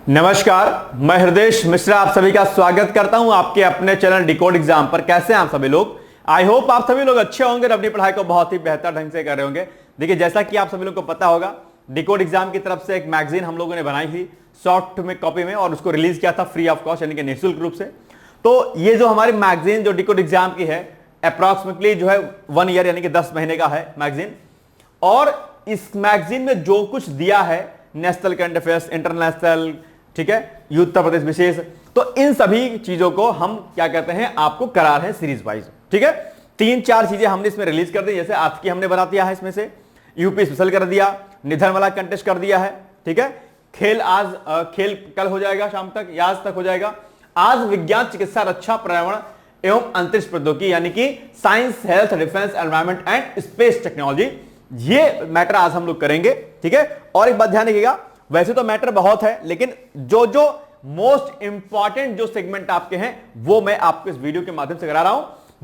नमस्कार, मैं हृदय मिश्रा आप सभी का स्वागत करता हूं आपके अपने चैनल डिकोड एग्जाम पर। कैसे हैं आप सभी लोग? आई होप आप सभी लोग अच्छे होंगे और अपनी पढ़ाई को बहुत ही बेहतर ढंग से कर रहे होंगे। देखिए, जैसा कि आप सभी लोग को पता होगा, डिकोड एग्जाम की तरफ से एक मैगजीन हम लोगों ने बनाई थी सॉफ्ट में कॉपी में, और उसको रिलीज किया था फ्री ऑफ कॉस्ट, यानी कि निःशुल्क रूप से। तो ये जो हमारी मैगजीन जो डिकोड एग्जाम की है, अप्रॉक्सिमेटली जो है 1 ईयर यानी कि 10 महीने का है मैगजीन। और इस मैगजीन में जो कुछ दिया है, नेशनल करंट अफेयर्स, इंटरनेशनल, ठीक है, उत्तर प्रदेश विशेष, तो इन सभी चीजों को हम क्या कहते हैं, आपको करा रहे हैं सीरीज वाइज। ठीक है, 3-4 चीजें हमने इसमें रिलीज कर दी। जैसे आज की हमने बना दिया है, इसमें से यूपी स्पेशल कर दिया, निधन वाला कंटेस्ट कर दिया है। ठीक है, खेल खेल कल हो जाएगा, शाम तक या आज तक हो जाएगा। आज विज्ञान, चिकित्सा, रक्षा, पर्यावरण एवं अंतरिक्ष प्रौद्योगिकी यानी कि science, health, defence, environment and space technology, ये मैटर आज हम लोग करेंगे। ठीक है, और एक बात ध्यान रखिएगा, वैसे तो मैटर बहुत है, लेकिन जो जो मोस्ट इंपॉर्टेंट जो सेगमेंट आपके हैं वो मैं आपको इस वीडियो के माध्यम से करा रहा हूं।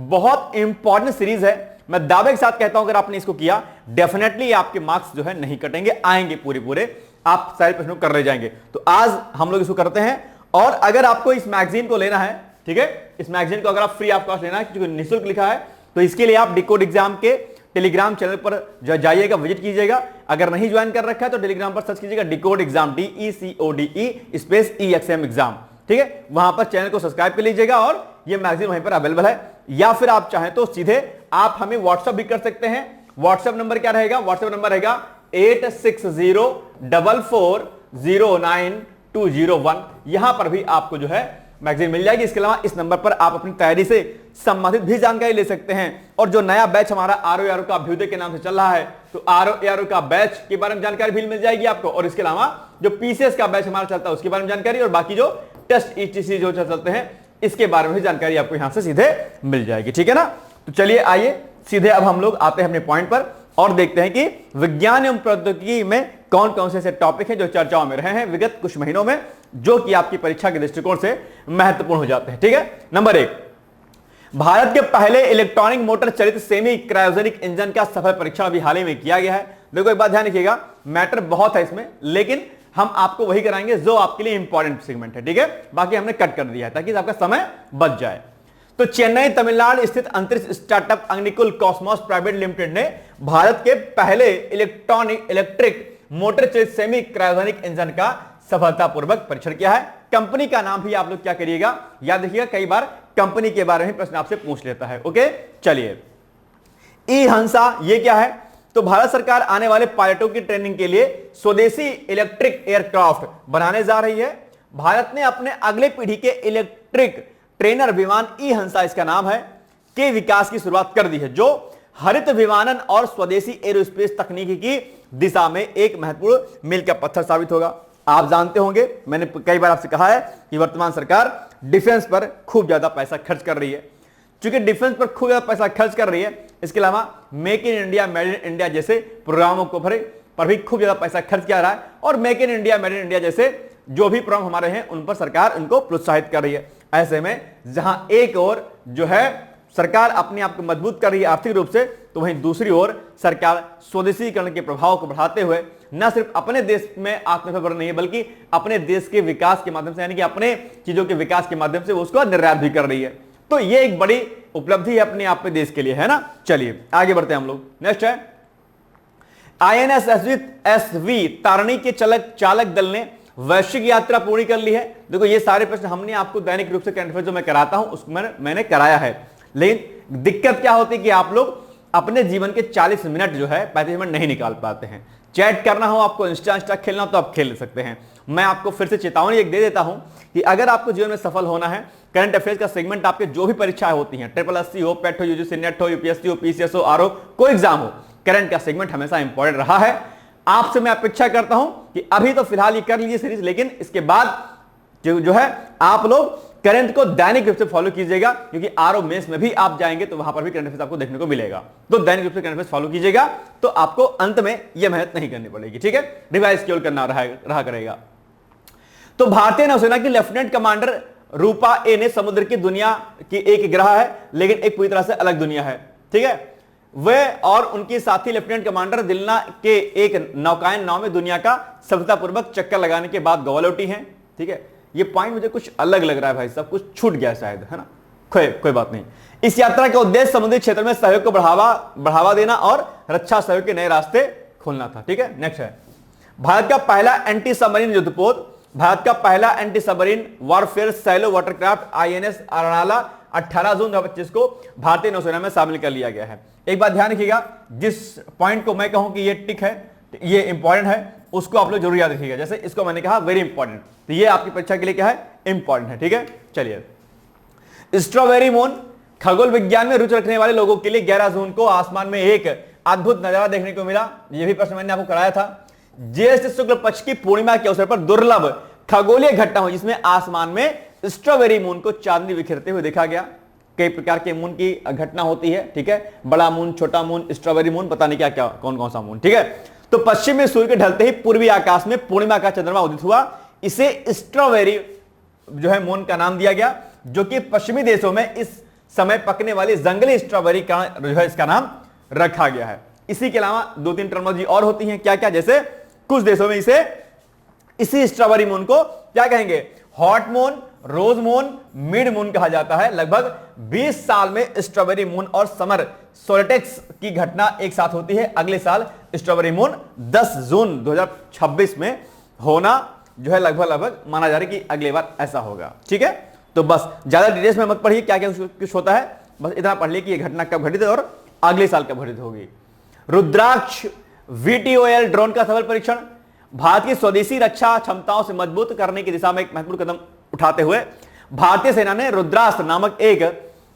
बहुत इंपॉर्टेंट सीरीज है, मैं दावे के साथ कहता हूं अगर आपने इसको किया, डेफिनेटली आपके मार्क्स जो है नहीं कटेंगे, आएंगे पूरे, आप सारे प्रश्नों कर ले जाएंगे। तो आज हम लोग इसको करते हैं। और अगर आपको इस मैगजीन को लेना है, ठीक है, इस मैगजीन को अगर आप फ्री ऑफ कॉस्ट लेना है, क्योंकि निःशुल्क लिखा है, तो इसके लिए आप डिकोड एग्जाम के टेलीग्राम चैनल पर जाइएगा, विजिट कीजिएगा। अगर नहीं ज्वाइन कर रखा है तो टेलीग्राम पर सर्च कीजिएगा decode exam, DECODE space EXAM exam. ठीक है, वहां पर चैनल को सब्सक्राइब कर लीजिएगा और ये मैगजीन वहीं पर अवेलेबल है। या फिर आप चाहें तो सीधे आप हमें व्हाट्सएप भी कर सकते हैं। व्हाट्सएप नंबर क्या रहेगा? व्हाट्सएप नंबर रहेगा 8604440921। यहां पर भी आपको जो है मैगजीन मिल जाएगी। इसके अलावा इस नंबर पर आप अपनी तैयारी से संबंधित भी जानकारी ले सकते हैं। और जो नया बैच हमारा आरओ का अभ्युदय के नाम से चल रहा है, तो आरओ का बैच के बारे में जानकारी भी मिल जाएगी आपको। और इसके अलावा जो पीसीएस का बैच हमारा चलता है उसके बारे में जानकारी, और बाकी जो टेस्ट ईटीसी जो चलते हैं इसके बारे में भी जानकारी आपको यहां से सीधे मिल जाएगी। ठीक है ना? तो चलिए आइए सीधे अब हम लोग आते हैं अपने पॉइंट पर और देखते हैं कि विज्ञान एवं प्रौद्योगिकी में कौन कौन से ऐसे टॉपिक हैं जो चर्चाओं में रहे हैं विगत कुछ महीनों में, जो कि आपकी परीक्षा के दृष्टिकोण से महत्वपूर्ण हो जाते हैं। ठीक है, नंबर 1, भारत के पहले इलेक्ट्रॉनिक मोटर चलित सेमी क्रायोजेनिक इंजन का सफल परीक्षण अभी हाल ही में किया गया है। देखो, एक बात ध्यान रखिएगा, मैटर बहुत है इसमें, लेकिन हम आपको वही कराएंगे जो आपके लिए इंपॉर्टेंट सेगमेंट है। ठीक है, बाकी हमने कट कर दिया है ताकि आपका समय बच जाए। तो चेन्नई तमिलनाडु स्थित अंतरिक्ष startup Agnikul Cosmos private limited ने भारत के पहले इलेक्ट्रिक मोटर चलित सेमी क्रायोजेनिक इंजन का सफलतापूर्वक परीक्षण किया है। कंपनी का नाम भी आप लोग क्या करिएगा, याद रखिएगा, कई बार कंपनी के बारे में प्रश्न आपसे पूछ लेता है। ओके, चलिए, ई हंसा ये क्या है? तो भारत सरकार आने वाले पायलटों की ट्रेनिंग के लिए स्वदेशी इलेक्ट्रिक एयरक्राफ्ट बनाने जा रही है। भारत ने अपने अगले पीढ़ी के इलेक्ट्रिक ट्रेनर विमान ई हंसा, इसका नाम है, के विकास की शुरुआत कर दी है, जो हरित विमानन और स्वदेशी एरोस्पेस तकनीकी की दिशा में एक महत्वपूर्ण मील का पत्थर साबित होगा। आप जानते होंगे, मैंने कई बार आपसे कहा है कि वर्तमान सरकार डिफेंस पर खूब ज्यादा पैसा खर्च कर रही है। चूंकि डिफेंस पर खूब ज्यादा पैसा खर्च कर रही है, इसके अलावा make in India, made in India जैसे प्रोग्रामों को पर भी खूब ज्यादा पैसा खर्च किया रहा है। और make in India, made in India जैसे जो भी प्रोग्राम हमारे हैं उन पर सरकार उनको प्रोत्साहित कर रही है। ऐसे में जहां एक ओर जो है सरकार अपने आप को मजबूत कर रही है आर्थिक रूप से, तो वहीं दूसरी ओर सरकार स्वदेशीकरण के प्रभाव को बढ़ाते हुए न सिर्फ अपने देश में आत्मनिर्भर नहीं है, बल्कि अपने देश के विकास के माध्यम से, यानी कि अपने चीजों के विकास के माध्यम से वो उसको निर्यात भी कर रही है। तो ये एक बड़ी उपलब्धि है अपने आप में देश के लिए, है ना? चलिए आगे बढ़ते हैं हम लोग। नेक्स्ट है, INSSV तारणी के चालक दल ने वैश्विक यात्रा पूरी कर ली है। देखो, ये सारे प्रश्न हमने आपको दैनिक रूप से करंट अफेयर जो मैं कराता हूं उसमें मैंने कराया है, लेकिन दिक्कत क्या होती है कि आप लोग अपने जीवन के 40 मिनट जो है 35 मिनट नहीं निकाल पाते हैं। चैट करना हो, आपको इंस्टा खेलना हो तो आप खेल सकते हैं। मैं आपको फिर से चेतावनी एक दे देता हूं कि अगर आपको जीवन में सफल होना है, करंट अफेयर्स का सेगमेंट आपके जो भी परीक्षाएं होती हैं, SSC हो, पेट हो, यूजीसी नेट हो, यूपीएससी हो, पीसीएस हो, आरओ, कोई एग्जाम हो, करंट का सेगमेंट हमेशा इंपॉर्टेंट रहा है। आपसे मैं अपेक्षा करता हूं कि अभी तो फिलहाल ये कर लीजिए सीरीज, लेकिन इसके बाद जो है आप लोग करंट को दैनिक रूप से फॉलो कीजिएगा, क्योंकि आरओ मेंस में भी आप जाएंगे तो वहां पर भी करंट अफेयर्स आपको देखने को मिलेगा। तो दैनिक रूप से करंट अफेयर्स फॉलो कीजिएगा, तो आपको अंत में यह मेहनत नहीं करनी पड़ेगी। ठीक है, रिवाइज केवल करना रहा करेगा। तो भारतीय नौसेना की लेफ्टिनेंट कमांडर रूपा ए ने समुद्र की दुनिया की एक ग्रह है, लेकिन एक पूरी तरह से अलग दुनिया है। ठीक है, वे और उनके साथी लेफ्टिनेंट कमांडर दिलना के एक नौकायन नाव में दुनिया का सफलतापूर्वक चक्कर लगाने के बाद गोवा लौटी हैं। ठीक है, ये पॉइंट मुझे कुछ अलग लग रहा है भाई साहब, कुछ छूट गया शायद, है ना, कोई बात नहीं। इस यात्रा का उद्देश्य समुद्री क्षेत्र में सहयोग को बढ़ावा देना और रक्षा सहयोग के नए रास्ते खोलना था। ठीक है, नेक्स्ट है भारत का पहला एंटी सबमरीन युद्धपोत। भारत का पहला anti submarine warfare shallow watercraft INS Arnala 18 June 2025 को भारतीय नौसेना में शामिल कर लिया गया है। एक बात ध्यान रखिएगा, जिस पॉइंट को मैं कहूं कि ये टिक है, ये इंपॉर्टेंट है, उसको आप लोग जरूर याद रखिएगा। जैसे इसको मैंने कहा वेरी इंपॉर्टेंट, तो ये आपकी परीक्षा के लिए क्या है, इंपॉर्टेंट है। ठीक है, चलिए स्ट्रॉबेरी मून। खगोल विज्ञान में रुचि रखने वाले लोगों के लिए 11 जून को आसमान में एक अद्भुत नजारा देखने को मिला। यह भी प्रश्न मैंने आपको कराया था। ज्येष्ठ शुक्ल पक्ष की पूर्णिमा के अवसर पर दुर्लभ खगोलीय घटना हुई, जिसमें आसमान में स्ट्रॉबेरी मून को चांदनी बिखेरते हुए देखा गया। कई प्रकार के मून की घटना होती है, ठीक है, बड़ा मून, छोटा मून, स्ट्रॉबेरी मून, पता नहीं क्या क्या कौन कौन सा मून। ठीक है, तो पश्चिम में सूर्य के ढलते ही पूर्वी आकाश में पूर्णिमा का चंद्रमा उदित हुआ। इसे स्ट्रॉबेरी जो है मून का नाम दिया गया, जो कि पश्चिमी देशों में इस समय पकने वाली जंगली स्ट्रॉबेरी का जो है इसका नाम रखा गया है। इसी के अलावा 2-3 टर्मोलॉजी और होती हैं, क्या क्या, जैसे कुछ देशों में इसी स्ट्रॉबेरी मून को क्या कहेंगे, हॉट मून, रोज मून, मिड मून कहा जाता है। लगभग 20 साल में स्ट्रॉबेरी मून और समर सोल्स्टिस की घटना एक साथ होती है। अगले साल स्ट्रॉबेरी मून 10 जून 2026 में होना जो है लगभग माना जा रहा है कि अगली बार ऐसा होगा। ठीक है, तो बस ज्यादा डिटेल्स में मत पढ़िए क्या क्या कुछ होता है, बस इतना पढ़ लिया कि यह घटना कब घटित है और अगले साल कब घटित होगी। रुद्राक्ष VTOL ड्रोन का सफल परीक्षण। भारत की स्वदेशी रक्षा क्षमताओं से मजबूत करने की दिशा में एक महत्वपूर्ण कदम उठाते हुए भारतीय सेना ने रुद्रास्त्र नामक एक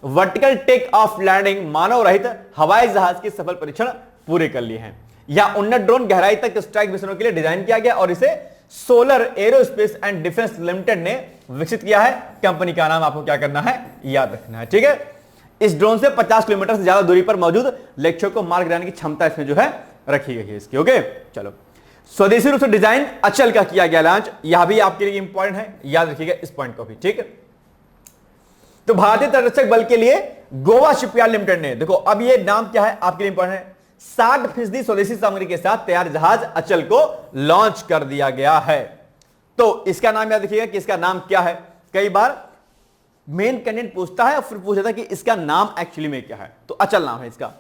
वर्टिकल टेक ऑफ लैंडिंग मानव रहित हवाई जहाज के सफल परीक्षण पूरे कर लिए हैं। यह उन्नत ड्रोन गहराई तक स्ट्राइक मिशनों के लिए डिजाइन किया गया और इसे solar aerospace and defence limited ने विकसित किया है। कंपनी का नाम आपको क्या करना है, याद रखना है। ठीक है, इस ड्रोन से 50 किलोमीटर से ज्यादा दूरी पर मौजूद लक्ष्यों को मार गिराने की क्षमता इसमें जो है रखी गई है इसकी। ओके, चलो स्वदेशी रूप से डिजाइन अचल का किया गया लॉन्च, यह भी आपके लिए इंपॉर्टेंट है, याद रखिएगा इस पॉइंट को भी। ठीक है, तो भारतीय तटरक्षक बल के लिए गोवा शिपयार्ड लिमिटेड ने, देखो अब ये नाम क्या है आपके लिए इंपॉर्टेंट है, 60% स्वदेशी सामग्री के साथ तैयार जहाज अचल को लॉन्च कर दिया गया है। तो इसका नाम याद रखिएगा कि इसका नाम क्या है। कई बार मेन कैंडिडेट पूछता है और फिर पूछता है कि इसका नाम एक्चुअली में क्या है, तो अचल नाम है इसका।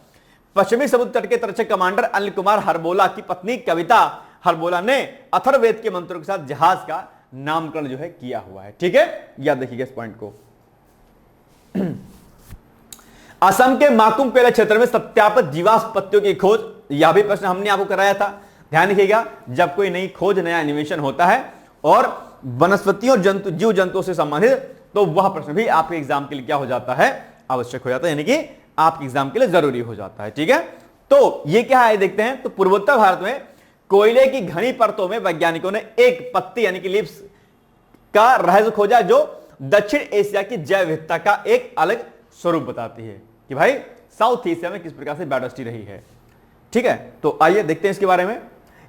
पश्चिमी समुद्र तट के तटरक्षक कमांडर अनिल कुमार हरबोला की पत्नी कविता हरबोला ने अथर्ववेद के मंत्रों के साथ जहाज का नामकरण जो है किया हुआ है। ठीक है, याद रखिएगा इस पॉइंट को। असम के माकुम पेला क्षेत्र में सत्यापित जीवाश्म पत्तियों की खोज, यह भी प्रश्न हमने आपको कराया था। ध्यान रखिएगा, जब कोई नई खोज, नया एनिमेशन होता है और वनस्पतियों जीव जंतुओं से संबंधित, तो वह प्रश्न भी आपके एग्जाम के लिए क्या हो जाता है, आवश्यक हो जाता है, यानी कि आपके एग्जाम के लिए जरूरी हो जाता है। ठीक है, तो ये क्या है देखते हैं। तो पूर्वोत्तर भारत में कोयले की घनी परतों में वैज्ञानिकों ने एक पत्ती यानी कि लीव्स का रहस्य खोजा, जो दक्षिण एशिया की जैव विविधता का एक अलग स्वरूप बताती है कि भाई साउथ एशिया में किस प्रकार से बायोडाइवर्सिटी रही है। ठीक है, तो आइए देखते हैं इसके बारे में।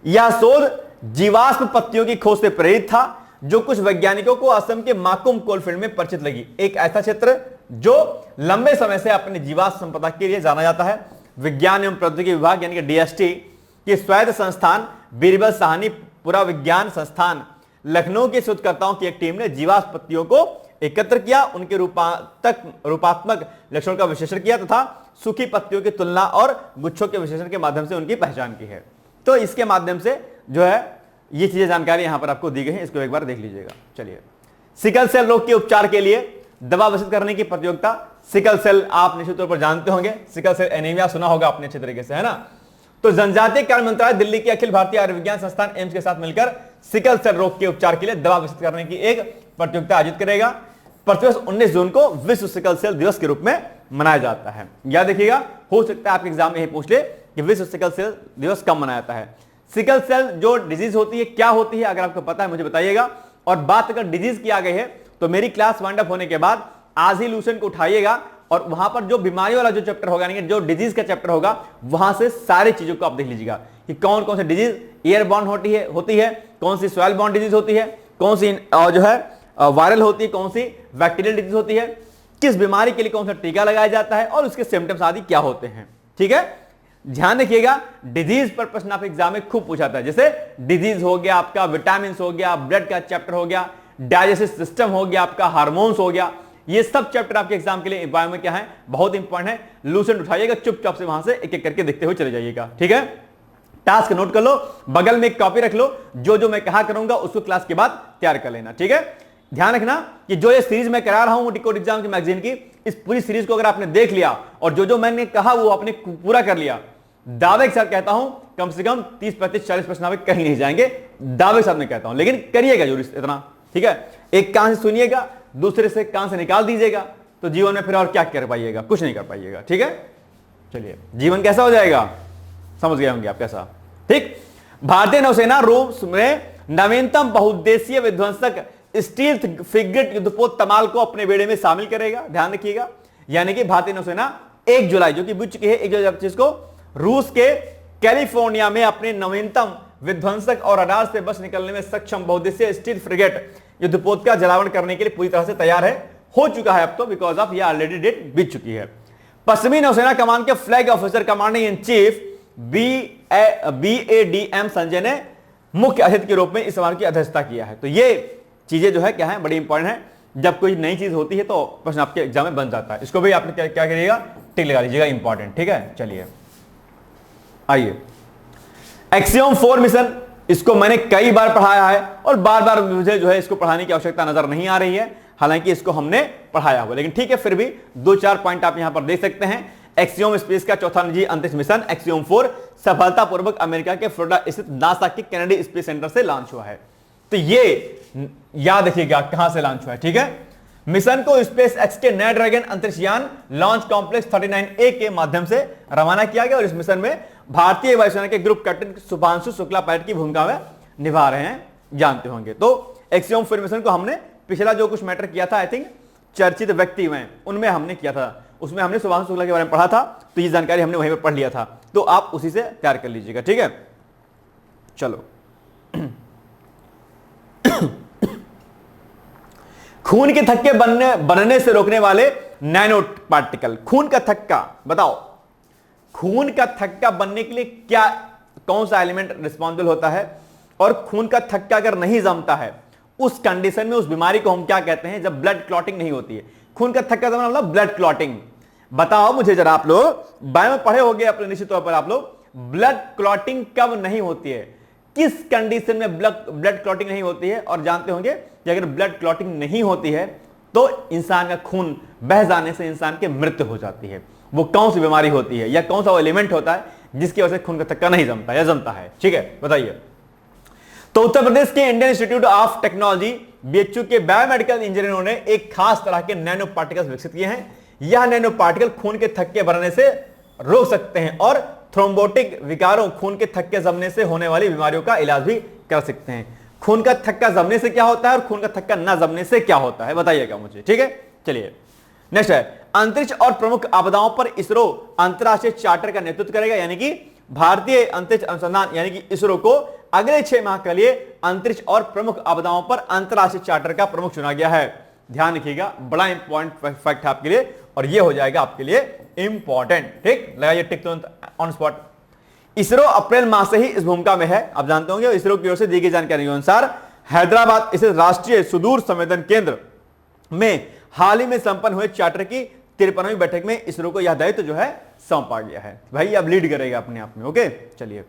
यह शोध जीवाश्म पत्तियों की खोज से प्रेरित था, जो कुछ वैज्ञानिकों को असम के माकुम कोलफील्ड में परिचित लगी। एक ऐसा क्षेत्र जो लंबे समय से अपने जीवाश्म संपदा के लिए जाना जाता है। विज्ञान एवं प्रौद्योगिकी विभाग यानी कि DST के स्वायत्त संस्थान बीरबल साहनी पुराविज्ञान संस्थान लखनऊ के शोधकर्ताओं की एक टीम ने जीवाश्म पत्तियों को एकत्र किया, उनके रूपात्मक लक्षणों का विश्लेषण किया तथा सूखी पत्तियों की तुलना और गुच्छों के विश्लेषण के माध्यम से उनकी पहचान की है। तो इसके माध्यम से जो है ये चीजें जानकारी यहां पर आपको दी गई है, इसको एक बार देख लीजिएगा। चलिए, सिकल सेल रोग के उपचार के लिए दवा विकसित करने की प्रतियोगिता। सिकल सेल आप निश्चित तौर पर जानते होंगे, सिकल सेल एनीमिया सुना होगा आपने अच्छे तरीके से, है ना। तो जनजातीय कार्य मंत्रालय दिल्ली के अखिल भारतीय आयुर्विज्ञान संस्थान एम्स के साथ मिलकर सिकल सेल रोग के उपचार के लिए दवा विकसित करने की एक प्रतियोगिता आयोजित करेगा। प्रतिवर्ष 19 जून को विश्व सिकल सेल दिवस के रूप में मनाया जाता है। याद रखिएगा, हो सकता है आपके एग्जाम में यही पूछ ले कि विश्व सिकल सेल दिवस कब मनाया जाता है। सिकल सेल जो डिजीज होती है, क्या होती है, अगर आपको पता है मुझे बताइएगा। और बात अगर डिजीज की आ गई है तो मेरी क्लास वाइंड अप होने के बाद आज ही लूसेंट को उठाइएगा और वहां पर जो बीमारी वाला जो चैप्टर होगा, यानी जो डिजीज का चैप्टर होगा, वहां से सारी चीजों को आप देख लीजिएगा कि कौन कौन सी डिजीज एयर बॉर्न होती है, कौन सी सॉइल बॉर्न डिजीज होती है, कौन सी जो है वायरल होती है, कौन सी बैक्टीरियल डिजीज होती है, किस बीमारी के लिए कौन सा टीका लगाया जाता है और उसके सिम्टम्स आदि क्या होते हैं। ठीक है, ध्यान रखिएगा, डिजीज पर प्रश्न आप एग्जाम में खूब पूछा था। जैसे डिजीज हो गया, आपका विटामिन हो गया, ब्लड का चैप्टर हो गया, डाइजेस्टिव सिस्टम हो गया, आपका हार्मोन्स हो गया, ये सब चैप्टर आपके एग्जाम के लिए बायो में क्या है, बहुत इंपॉर्टेंट है। लूसेंट उठाइएगा, चुपचाप से वहां से एक एक करके देखते हुए चले जाइएगा, ठीक है। टास्क नोट कर लो, बगल में एक कॉपी रख लो, जो जो मैं कहा करूंगा उसको क्लास के बाद तैयार कर लेना, ठीक है। ध्यान रखना कि जो ये सीरीज मैं करा रहा हूं डिकोड एग्जाम की मैगजीन की, इस पूरी सीरीज को अगर आपने देख लिया और जो जो मैंने कहा वो आपने पूरा कर लिया, दावे के साथ कहता हूं कम से कम 30, 35, 40 प्रश्न आपके कहीं नहीं जाएंगे, दावे के साथ मैं कहता हूं, लेकिन करिएगा जरूर इतना, ठीक है। एक कान से सुनिएगा, दूसरे से कान से निकाल दीजिएगा, तो जीवन में फिर और क्या कर पाइएगा, कुछ नहीं कर पाइएगा, ठीक है। चलिए, जीवन कैसा हो जाएगा, समझ गए होंगे आप कैसा, ठीक। भारतीय नौसेना रूस में नवीनतम बहुउद्देशीय विध्वंसक स्टील्थ फ्रिगेट युद्धपोत तमाल को अपने बेड़े में शामिल करेगा, ध्यान रखिएगा। यानी कि भारतीय नौसेना 1 जुलाई जो कि बीत चुकी है, 1 जुलाई 2025 को रूस के कैलिफोर्निया में अपने नवीनतम विध्वंसक और रडार से बच निकलने में सक्षम बहुउद्देशीय स्टील्थ फ्रिगेट युद्धपोत का जलावरण करने के लिए पूरी तरह से तैयार है, हो चुका है अब तो, बिकॉज ऑफ ये ऑलरेडी डेट बीत चुकी है। पश्चिमी नौसेना कमान के flag officer commanding in chief BADM Sanjay ने मुख्य अतिथि के रूप में इस समारोह की अध्यक्षता किया है। तो ये चीजें जो है क्या है, बड़ी इंपॉर्टेंट है। जब कोई नई चीज होती है तो प्रश्न आपके एग्जाम में बन जाता है, इसको भी आपने क्या करिएगा, टिक लगा लीजिएगा, इंपॉर्टेंट, ठीक है। चलिए आइए, एक्सियोम 4 मिशन, इसको मैंने कई बार पढ़ाया है और बार बार मुझे जो है इसको पढ़ाने की आवश्यकता नजर नहीं आ रही है, हालांकि इसको हमने पढ़ाया हुआ, लेकिन ठीक है, फिर भी 2-4 पॉइंट आप यहां पर देख सकते हैं। एक्सियोम स्पेस का चौथा निजी अंतरिक्ष मिशन एक्सियोम 4 सफलतापूर्वक अमेरिका के फ्लोरिडा स्थित नासा के केनेडी स्पेस सेंटर से लॉन्च हुआ है। तो ये याद रखिएगा कहां से लॉन्च हुआ है, ठीक है। मिशन को स्पेस एक्स के नया ड्रैगन अंतरिक्ष यान लॉन्च कॉम्प्लेक्स 39A के माध्यम से रवाना किया गया और इस मिशन में भारतीय वायुसेना के group captain Shubhanshu Shukla pilot की भूमिका में निभा रहे हैं, जानते होंगे। तो एक्सियोम 4 मिशन को हमने पिछला जो कुछ मैटर किया था, आई थिंक चर्चित व्यक्ति में उनमें हमने किया था, उसमें हमने शुभांशु शुक्ला के बारे में पढ़ा था, तो ये जानकारी हमने वहीं पर पढ़ लिया था, तो आप उसी से तैयार कर लीजिएगा, ठीक है। चलो, खून के थक्के बनने से रोकने वाले नैनो पार्टिकल, खून का थक्का, बताओ खून का थक्का बनने के लिए क्या, कौन सा एलिमेंट रिस्पॉन्सिबल होता है, और खून का थक्का अगर नहीं जमता है उस कंडीशन में उस बीमारी को हम क्या कहते हैं, जब ब्लड क्लॉटिंग नहीं होती है। खून का थक्का जमना मतलब ब्लड क्लॉटिंग। बताओ मुझे जरा, आप लोग बायो में पढ़े होंगे अपने निश्चित तौर पर, आप लोग ब्लड क्लॉटिंग कब नहीं होती है, किस कंडीशन में ब्लड क्लॉटिंग नहीं होती है, और जानते होंगे कि अगर ब्लड क्लॉटिंग नहीं होती है तो इंसान का खून बह जाने से इंसान की मृत्यु हो जाती है। वो कौन सी बीमारी होती है या कौन सा वो एलिमेंट होता है जिसकी वजह से खून का थक्का नहीं जमता या जमता है, ठीक है, बताइए। तो उत्तर प्रदेश के Indian institute of technology BHU के बायोमेडिकल इंजीनियरों ने एक खास तरह के नैनो पार्टिकल्स विकसित किए हैं। यह नैनो पार्टिकल खून के थक्के बनने से रोक सकते हैं और थ्रोम्बोटिक विकारों, खून के थक्के जमने से होने वाली बीमारियों का इलाज भी कर सकते हैं। खून का थक्का जमने से क्या होता है और खून का थक्का ना जमने से क्या होता है, बताइएगा मुझे, ठीक है। चलिए नेक्स्ट है, अंतरिक्ष और प्रमुख आपदाओं पर इसरो अंतरराष्ट्रीय चार्टर का नेतृत्व करेगा, यानी कि भारतीय अंतरिक्ष अनुसंधान यानी कि इसरो को अगले 6 माह के लिए अंतरिक्ष और प्रमुख आपदाओं पर अंतरराष्ट्रीय चार्टर का प्रमुख चुना गया है। ध्यान रखिएगा, बड़ा इंपॉर्टेंट फैक्ट है आपके लिए और ये हो जाएगा आपके लिए इंपॉर्टेंट, ठीक, लगाइए टिक तुरंत ऑन स्पॉट। इसरो अप्रैल माह से ही इस भूमिका में है। आप जानते होंगे इसरो की ओर से दी गई जानकारी के अनुसार हैदराबाद स्थित राष्ट्रीय सुदूर संवेदन केंद्र में हाल ही में संपन्न हुए चार्टर की 53वीं बैठक में इसरो को यह दायित्व जो है सौंपा गया है। भाई अब लीड करेगा अपने आप में, ओके। चलिए,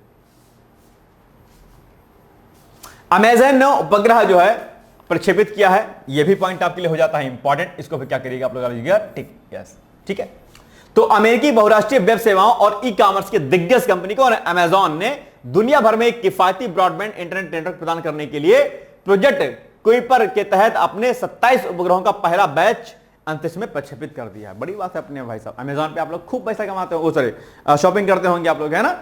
अमेज़न ने उपग्रह जो है प्रक्षेपित किया है, यह भी पॉइंट आपके लिए हो जाता है इंपॉर्टेंट, इसको फिर क्या करिएगा आप लोग लीजिएगा, ठीक, यस, ठीक है। तो अमेरिकी बहुराष्ट्रीय वेब सेवाओं और ई कॉमर्स के दिग्गज कंपनी को और अमेज़न ने दुनिया भर में एक किफायती ब्रॉडबैंड इंटरनेट नेटवर्क प्रदान करने के लिए प्रोजेक्ट कुइपर के तहत अपने 27 उपग्रहों का पहला बैच अंतरिक्ष में प्रक्षेपित कर दिया है। बड़ी बात है अपने भाई साहब, अमेज़न पे आप लोग खूब पैसा कमाते हो, सॉरी शॉपिंग करते होंगे आप लोग, है ना।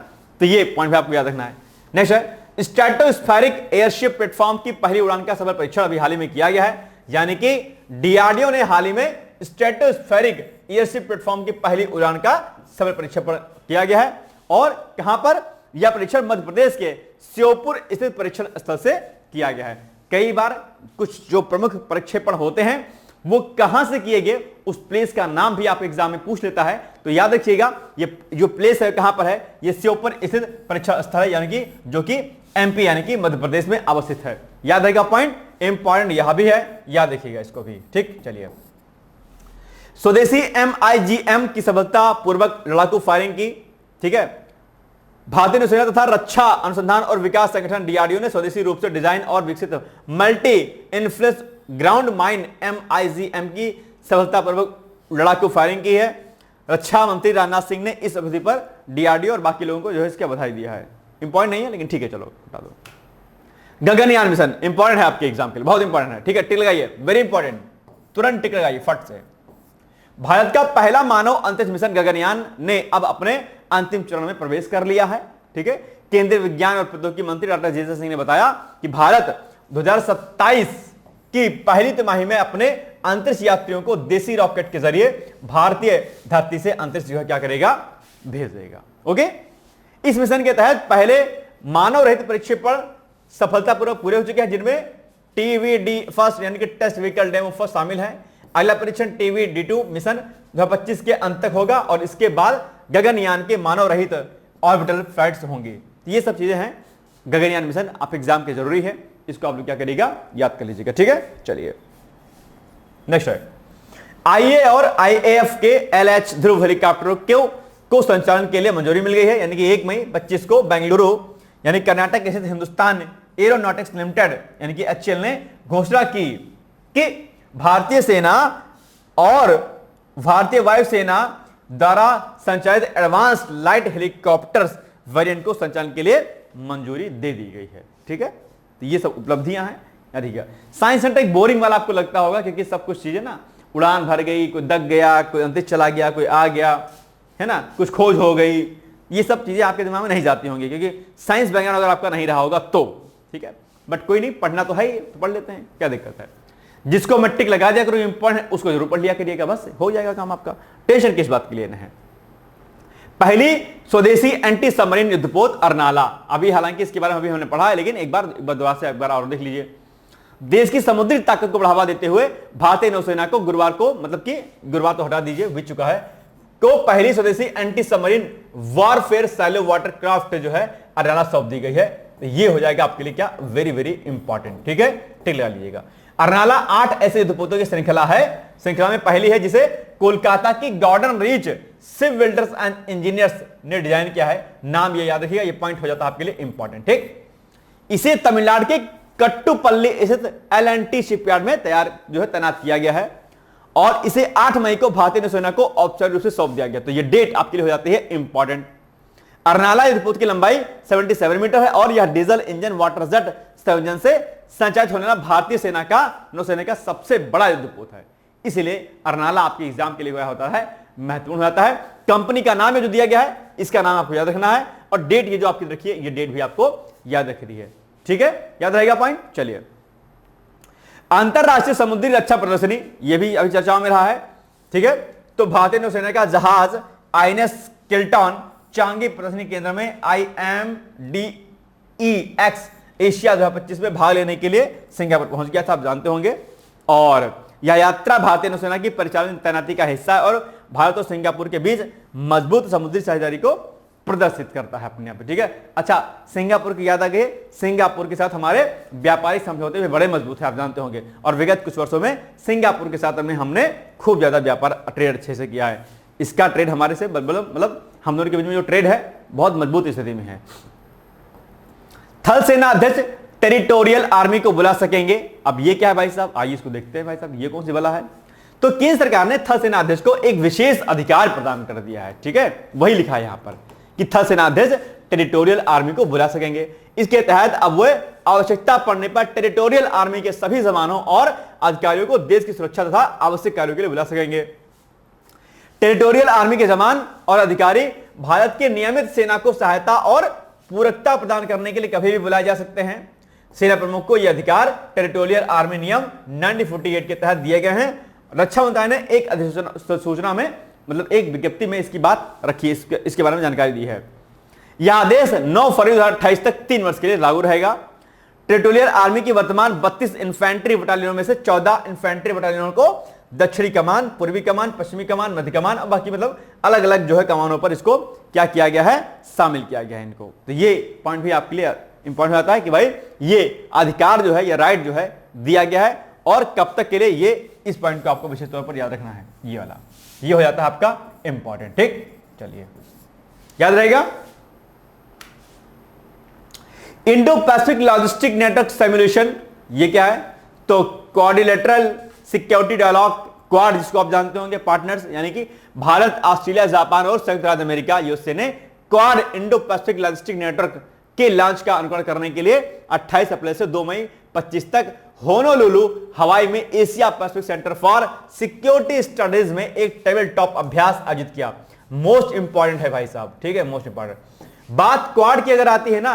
तो ये पॉइंट भी आपको याद रखना है। नेक्स्ट है, स्ट्रेटोस्फेरिक एयरशिप प्लेटफॉर्म की पहली उड़ान का सफल परीक्षण अभी हाल ही में किया गया है, यानी कि डीआरडीओ ने हाल ही में स्ट्रेटोस्फेरिक एयरशिप प्लेटफॉर्म की पहली उड़ान का सफल परीक्षण किया गया है। और कहां पर यह परीक्षण मध्य प्रदेश के श्योपुर स्थित परीक्षण स्थल से किया गया है। कई बार कुछ जो प्रमुख प्रक्षेपण होते हैं वो कहां से किए गए, उस प्लेस का नाम भी आप एग्जाम में पूछ लेता है, तो याद रखिएगा ये जो प्लेस है कहां पर है, ये श्योपुर स्थित परीक्षण स्थल है, यानी कि जो कि एमपी यानी कि मध्य प्रदेश में अवस्थित है। याद रहेगा पॉइंट, इंपॉर्टेंट यहां भी है, याद देखिएगा इसको भी। ठीक, चलिए। स्वदेशी MIGM की सफलता पूर्वक लड़ाकू फायरिंग की। ठीक है, भारतीय नौसेना तथा रक्षा अनुसंधान और विकास संगठन DRDO ने स्वदेशी रूप से डिजाइन और विकसित multi influence ground mine MIGM की सफलतापूर्वक लड़ाकू फायरिंग की है। रक्षा मंत्री राजनाथ सिंह ने इस अवधि पर DRDO और बाकी लोगों को जो है इसका बधाई दिया है। इंपॉर्टेंट नहीं है लेकिन ठीक है, चलो बता दो। गगनयान मिशन इंपॉर्टेंट है आपके एग्जाम के लिए, बहुत इंपॉर्टेंट है। ठीक है, टिक लगाइए, वेरी इंपॉर्टेंट, तुरंत टिक लगाइए फट से। भारत का पहला मानव अंतरिक्ष मिशन गगनयान ने अब अपने अंतिम चरण में प्रवेश कर लिया है। ठीक है, केंद्रीय विज्ञान और प्रौद्योगिकी मंत्री डॉक्टर जितेंद्र सिंह ने बताया कि भारत 2027 की पहली तिमाही में अपने अंतरिक्ष यात्रियों को देसी रॉकेट के जरिए भारतीय धरती से अंतरिक्ष जो है क्या करेगा, भेज देगा। ओके, इस मिशन के तहत पहले मानव रहित प्रक्षेपण सफलतापूर्वक पूरे हो चुके हैं, जिनमें TVD फर्स्ट यानी कि टेस्ट व्हीकल डेमो फर्स्ट शामिल है। अगला परीक्षण TVD2 मिशन 2025 के अंत तक होगा और इसके बाद गगनयान के मानव रहित ऑर्बिटल फ्लाइट्स होंगी। ये सब चीजें हैं गगनयान मिशन, आप एग्जाम के जरूरी है, इसको आप लोग क्या करिएगा, याद कर लीजिएगा। ठीक है, चलिए नेक्स्ट है। IA और IAF के LH ध्रुव हेलीकॉप्टरों को संचालन के लिए मंजूरी मिल गई है, यानी कि 1 मई 25 को बेंगलुरु यानी कर्नाटक स्थित हिंदुस्तान एरोनॉटिक्स लिमिटेड यानी कि HAL ने घोषणा की कि भारतीय सेना और भारतीय वायुसेना द्वारा संचालित एडवांस लाइट हेलीकॉप्टर्स वेरिएंट को संचालन के लिए मंजूरी दे दी गई है। ठीक है, तो ये सब उपलब्धियां हैं। ठीक है, साइंस सेंटर एक बोरिंग वाला आपको लगता होगा क्योंकि सब कुछ चीजें ना, उड़ान भर गई, कोई दग गया, कोई अंतरिक्ष चला गया, कोई आ गया, है ना, कुछ खोज हो गई, ये सब चीजें आपके दिमाग में नहीं जाती होंगी क्योंकि साइंस बैकग्राउंड अगर आपका नहीं रहा होगा तो। ठीक है, बट कोई नहीं, पढ़ना तो है ही, तो पढ़ लेते हैं, क्या दिक्कत है। जिसको मैट्रिक लगा दिया करो, इंपॉर्टेंट उसको जरूर पढ़ लिया करिएगा, बस हो जाएगा काम आपका, टेंशन किस बात के लिए है। पहली स्वदेशी एंटी सबमरीन युद्धपोत अरनाला, अभी हालांकि इसके बारे में अभी हमने पढ़ा है, लेकिन एक बार दोबारा से एक बार और देख लीजिए। देश की समुद्री ताकत को बढ़ावा देते हुए भारतीय नौसेना को गुरुवार को, मतलब कि गुरुवार तो हटा दीजिए, बीत चुका है, को पहली स्वदेशी anti submarine warfare shallow water craft जो है अरनाला सौंप दी गई है। तो ये हो जाएगा आपके लिए क्या, वेरी वेरी इंपॉर्टेंट। ठीक है, टिक लगा लीजिएगा। अरनाला 8 ऐसे युद्धपोतों की श्रृंखला है। श्रृंखला में पहली है जिसे कोलकाता की Garden Reach Shipbuilders and Engineers ने डिजाइन किया है। नाम ये याद रखिएगा, ये पॉइंट हो जाता है आपके लिए इंपॉर्टेंट। ठीक, इसे तमिलनाडु के कट्टुपल्ली स्थित L&T शिपयार्ड में तैयार जो है तैनात किया गया है और इसे 8 मई को भारतीय नौसेना को औपचारिक रूप से सौंप दिया गया। तो ये डेट आपके लिए हो जाती है इंपॉर्टेंट। अरनाला युद्धपोत की लंबाई 77 मीटर है और यह डीजल इंजन वाटर जेट संयोजन से संचालित होने वाला भारतीय सेना का नौसेना का सबसे बड़ा युद्धपोत है। इसलिए अरनाला आपके एग्जाम के लिए हुआ होता है, महत्वपूर्ण हो जाता है। कंपनी का नाम है जो दिया गया है, इसका नाम आपको याद रखना है और डेट ये जो आपकी रखी है, ये डेट भी आपको याद रखनी है। ठीक है, याद रहेगा पॉइंट। चलिए, अंतरराष्ट्रीय समुद्री रक्षा प्रदर्शनी, ये भी अभी चर्चाओं में रहा है। ठीक है, तो भारतीय नौसेना का जहाज INS किल्टन चांगी प्रदर्शनी केंद्र में IMDEX एशिया 2025 में भाग लेने के लिए सिंगापुर पहुंच गया था, आप जानते होंगे। और यह यात्रा भारतीय नौसेना की परिचालन तैनाती का हिस्सा है और भारत और सिंगापुर के बीच मजबूत समुद्री साझेदारी को प्रदर्शित करता है अपने आप। ठीक है, अच्छा, सिंगापुर की याद आ गई, सिंगापुर के साथ हमारे व्यापारिक समझौते भी बड़े मजबूत है, आप जानते होंगे। और विगत कुछ वर्षों में सिंगापुर के साथ हमने खूब ज्यादा व्यापार ट्रेड अच्छे से किया है। इसका ट्रेड हमारे से मतलब हम दोनों के बीच में जो ट्रेड है बहुत मजबूत स्थिति में है। थल सेना अध्यक्ष टेरिटोरियल आर्मी को बुला सकेंगे। अब ये क्या है भाई साहब, आइए इसको देखते हैं भाई साहब, ये कौन सी बला है। तो केंद्र सरकार ने थल सेना अध्यक्ष को एक विशेष अधिकार प्रदान कर दिया है। ठीक है, वही लिखा है यहां पर कि थल सेना अध्यक्ष टेरिटोरियल आर्मी को बुला सकेंगे। इसके तहत अब वे आवश्यकता पड़ने पर टेरिटोरियल आर्मी के सभी जवानों और अधिकारियों को देश की सुरक्षा तथा आवश्यक कार्यों के लिए बुला सकेंगे। टेरिटोरियल आर्मी के जवान और अधिकारी भारत के नियमित सेना को सहायता और पूरकता प्रदान करने के लिए कभी भी बुलाए जा सकते हैं। सेना प्रमुख को यह अधिकार टेरिटोरियल आर्मी नियम 1948 के तहत दिए गए हैं। रक्षा मंत्रालय ने एक अधिसूचना में, मतलब एक विज्ञप्ति में इसकी बात रखी है, इसके बारे में जानकारी दी है। यह आदेश 9 फरवरी 2028 तक 3 वर्ष के लिए लागू रहेगा। टेरिटोरियल आर्मी की वर्तमान 32 इन्फेंट्री बटालियनों में से 14 इन्फेंट्री बटालियनों को दक्षिणी कमान, पूर्वी कमान, पश्चिमी कमान, मध्य कमान और बाकी मतलब अलग अलग जो है कमानों पर इसको क्या किया गया है, शामिल किया गया है इनको। तो ये पॉइंट भी आपके लिए इंपॉर्टेंट हो जाता है कि भाई ये अधिकार जो है, ये राइट जो है दिया गया है और कब तक के लिए, ये इस पॉइंट को आपको विशेष तौर पर याद रखना है, ये वाला, ये हो जाता है आपका इंपॉर्टेंट। ठीक, चलिए याद रहेगा। Indo Pacific logistic network simulation, ये क्या है? तो क्वाड्रिलेटरल सिक्योरिटी डायलॉग, क्वाड जिसको आप जानते होंगे पार्टनर्स, यानी कि भारत, ऑस्ट्रेलिया, जापान और संयुक्त राज्य अमेरिका, यूएसए ने quad Indo Pacific logistic network के लॉन्च का अनुकरण करने के लिए 28 अप्रैल से 2 मई 25 तक होनोलुलु हवाई में Asia Pacific centre for security studies में एक टेबल टॉप अभ्यास आयोजित किया। मोस्ट इंपॉर्टेंट है भाई साहब, ठीक है, मोस्ट इंपॉर्टेंट बात क्वाड की अगर आती है ना,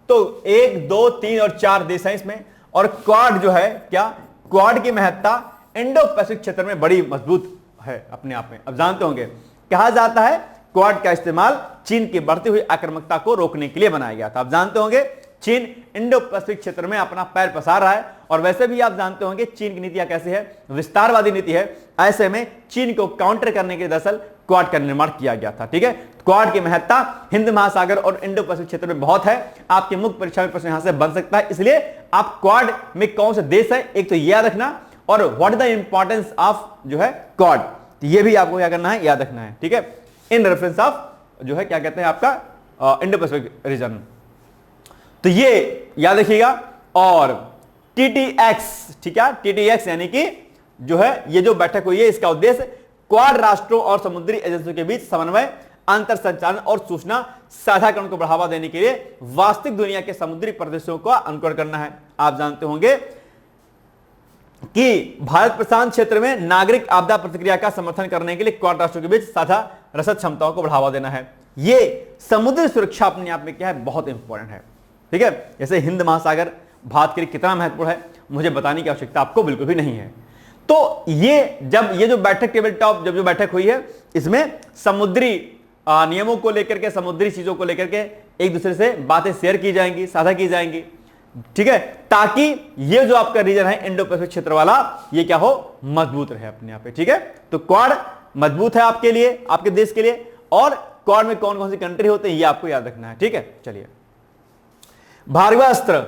तो 1, 2, 3 और 4 देश हैं इसमें, और क्वाड जो है क्या, क्वाड की महत्ता इंडो पैसिफिक क्षेत्र में बड़ी मजबूत है अपने आप में। अब जानते होंगे, कहा जाता है क्वाड का इस्तेमाल चीन की बढ़ती हुई आक्रामकता को रोकने के लिए बनाया गया था। आप जानते होंगे चीन इंडो पैसिफिक क्षेत्र में अपना पैर पसार रहा है, और वैसे भी आप जानते होंगे चीन की नीतियां कैसी है, विस्तारवादी नीति है। ऐसे में चीन को काउंटर करने के लिए दरअसल क्वाड का निर्माण किया गया था। ठीक है, क्वाड की महत्ता हिंद महासागर और इंडो पैसिफिक क्षेत्र में बहुत है। आपके मुख्य परीक्षा में प्रश्न यहां से बन सकता है, इसलिए आप क्वाड में कौन से देश है एक तो ये याद रखना, और what is the importance of जो है क्वाड, ये भी आपको क्या करना है, याद रखना है। ठीक है, इन रेफरेंस ऑफ जो है क्या कहते हैं आपका इंडो पैसिफिक रीजन, तो ये याद रखिएगा। और टीटीएक्स, ठीक है, टीटीएक्स यानी कि जो है ये जो बैठक हुई है, इसका उद्देश्य क्वाड राष्ट्रों और समुद्री एजेंसियों के बीच समन्वय, अंतर संचालन और सूचना साझाकरण को बढ़ावा देने के लिए वास्तविक दुनिया के समुद्री प्रदेशों का अनुकरण करना है। आप जानते होंगे कि भारत प्रशांत क्षेत्र में नागरिक आपदा प्रतिक्रिया का समर्थन करने के लिए क्वाड राष्ट्रों के बीच साझा रसद क्षमताओं को बढ़ावा देना है। ये समुद्री सुरक्षा अपने आप में क्या है, बहुत इंपॉर्टेंट है। ठीक है, जैसे हिंद महासागर भारत के लिए कितना महत्वपूर्ण है, मुझे बताने की आवश्यकता आपको बिल्कुल भी नहीं है। तो ये जब ये जो बैठक टेबल टॉप जब जो बैठक हुई है, इसमें समुद्री नियमों को लेकर के, समुद्री चीजों को लेकर के एक दूसरे से बातें शेयर की जाएंगी, साझा की जाएंगी। ठीक है, ताकि ये जो आपका रीजन है इंडो पैसिफिक क्षेत्र वाला, ये क्या हो, मजबूत रहे अपने आप पे। ठीक है, तो क्वाड मजबूत है आपके लिए, आपके देश के लिए, और क्वाड में कौन कौन सी कंट्री होते हैं ये आपको याद रखना है। ठीक है, चलिए भार्गवास्त्र,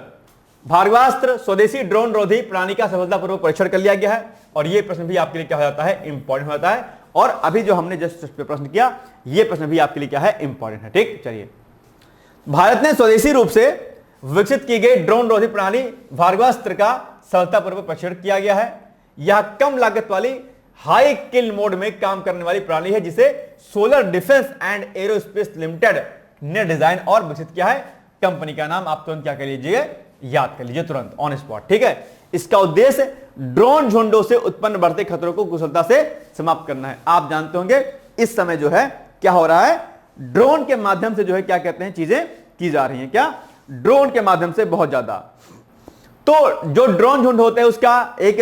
भार्गवास्त्र स्वदेशी ड्रोन रोधी प्रणाली का सफलतापूर्वक परीक्षण कर लिया गया है, और यह प्रश्न भी आपके लिए क्या हो जाता है, इंपॉर्टेंट हो जाता है। और अभी जो हमने जस्ट प्रश्न किया, यह प्रश्न भी आपके लिए क्या है, इंपॉर्टेंट है। ठीक, चलिए भारत ने स्वदेशी रूप से विकसित की गई ड्रोन रोधी प्रणाली भार्गवास्त्र का सफलतापूर्वक परीक्षण किया गया है। यह कम लागत वाली हाई किल मोड में काम करने वाली प्रणाली है, जिसे solar defence and aerospace limited ने डिजाइन और विकसित किया है। कंपनी का नाम आप तुरंत क्या कर लीजिए, याद कर लीजिए तुरंत, ऑन स्पॉट। ठीक है, इसका उद्देश्य ड्रोन झुंडों से उत्पन्न बढ़ते खतरों को कुशलता से समाप्त करना है। आप जानते होंगे इस समय जो है क्या हो रहा है, ड्रोन के माध्यम से जो है क्या कहते हैं, चीजें की जा रही हैं, क्या, ड्रोन के माध्यम से बहुत ज्यादा। तो जो ड्रोन झुंड होते हैं उसका एक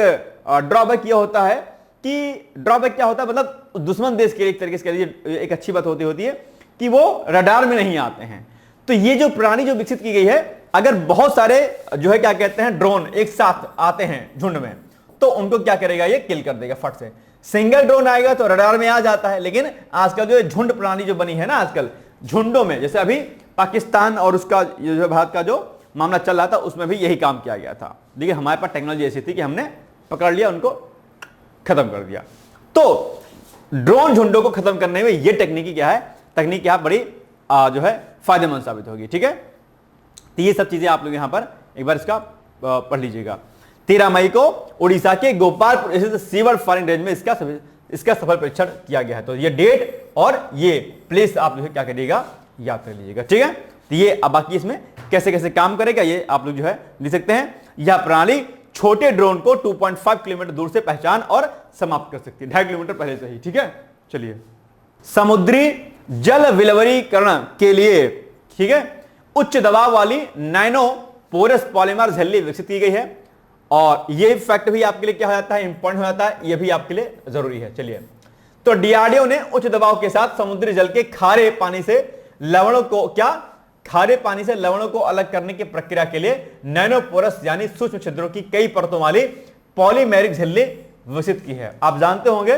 ड्रॉबैक यह होता है कि, ड्रॉबैक क्या होता है, मतलब दुश्मन देश के लिए एक तरीके से एक अच्छी बात होती है कि वो रडार में नहीं आते हैं। तो ये जो प्रणाली जो विकसित की गई है, अगर बहुत सारे जो है क्या कहते हैं ड्रोन एक साथ आते हैं झुंड में, तो उनको क्या करेगा, ये किल कर देगा फट से। सिंगल ड्रोन आएगा तो रडार में आ जाता है, लेकिन आजकल जो झुंड प्रणाली जो बनी है ना, आजकल झुंडों में, जैसे अभी पाकिस्तान और उसका जो भारत का जो मामला चल रहा था, उसमें भी यही काम किया गया था। देखिए हमारे पास टेक्नोलॉजी ऐसी थी कि हमने पकड़ लिया, उनको खत्म कर दिया। तो ड्रोन झुंडों को खत्म करने में ये टेक्निक क्या है, तकनीक यहाँ बड़ी जो है फायदेमंद साबित होगी। ठीक है, तो ये सब चीजें आप लोग यहां पर एक बार इसका पढ़ लीजिएगा। 13 मई को उड़ीसा के गोपालपुर स्थित सीवर्ड फायरिंग रेंज में इसका सफल परीक्षण किया गया है। तो ये डेट और ये प्लेस आप लोग क्या करिएगा, याद कर लीजिएगा। ठीक है, तो ये अब बाकी इसमें कैसे कैसे काम करेगा ये आप लोग जो है लिख सकते हैं। यह प्रणाली छोटे ड्रोन को 2.5 किलोमीटर दूर से पहचान और समाप्त कर सकती है, 2.5 किलोमीटर पहले से ही। ठीक है, चलिए समुद्री जल विलवरीकरण के लिए, ठीक है, उच्च दबाव वाली नैनो पोरस पॉलीमर झिल्ली विकसित की गई है, और यह फैक्ट भी आपके लिए क्या हो जाता है, इंपॉर्टेंट हो जाता है, यह भी आपके लिए जरूरी है। चलिए, तो डीआरडीओ ने उच्च दबाव के साथ समुद्री जल के खारे पानी से लवणों को खारे पानी से लवणों को अलग करने की प्रक्रिया के लिए नैनो पोरस यानी सूक्ष्म छिद्रों की कई परतों वाली पॉलीमेरिक झिल्ली विकसित की है। आप जानते होंगे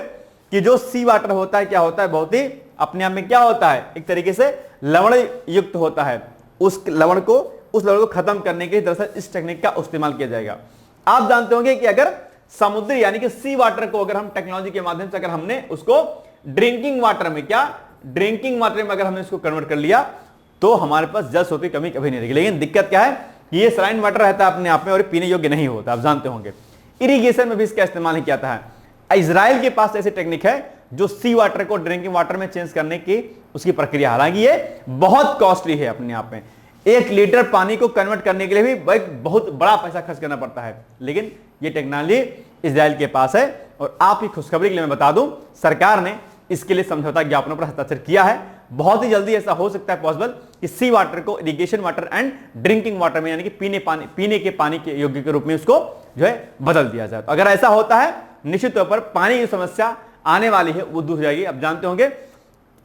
कि जो सी वाटर होता है क्या होता है, बहुत ही अपने आप में क्या होता है, एक तरीके से लवण युक्त होता है। उस लवण को उस लेवल को खत्म करने के लिए दरअसल इस टेक्निक का इस्तेमाल किया जाएगा। आप जानते होंगे कि अगर समुद्री यानी कि सी वाटर को अगर हम टेक्नोलॉजी के माध्यम से अगर हमने उसको ड्रिंकिंग वाटर में अगर हमने इसको कन्वर्ट कर लिया तो हमारे पास जल स्रोत की कमी कभी नहीं रहेगी। लेकिन दिक्कत क्या है, ये सलाइन वाटर रहता है अपने आप में और पीने योग्य नहीं होता, आप जानते होंगे। इरिगेशन में भी इसका इस्तेमाल नहीं किया है। इजराइल के पास ऐसी टेक्निक है जो सी वाटर को ड्रिंकिंग वाटर में चेंज करने की उसकी प्रक्रिया, हालांकि ये बहुत कॉस्टली है अपने आप में। 1 लीटर पानी को कन्वर्ट करने के लिए भी बहुत बड़ा पैसा खर्च करना पड़ता है, लेकिन ये टेक्नोलॉजी इजराइल के पास है। और आपकी खुशखबरी के लिए मैं बता दूं, सरकार ने इसके लिए समझौता ज्ञापनों पर हस्ताक्षर किया है। बहुत ही जल्दी ऐसा हो सकता है पॉसिबल कि सी वाटर को irrigation water and drinking water में यानी कि पीने के पानी के योग्य के रूप में उसको जो है बदल दिया जाए। तो अगर ऐसा होता है निश्चित तौर पर पानी की समस्या आने वाली है वो दूर हो जाएगी। अब जानते होंगे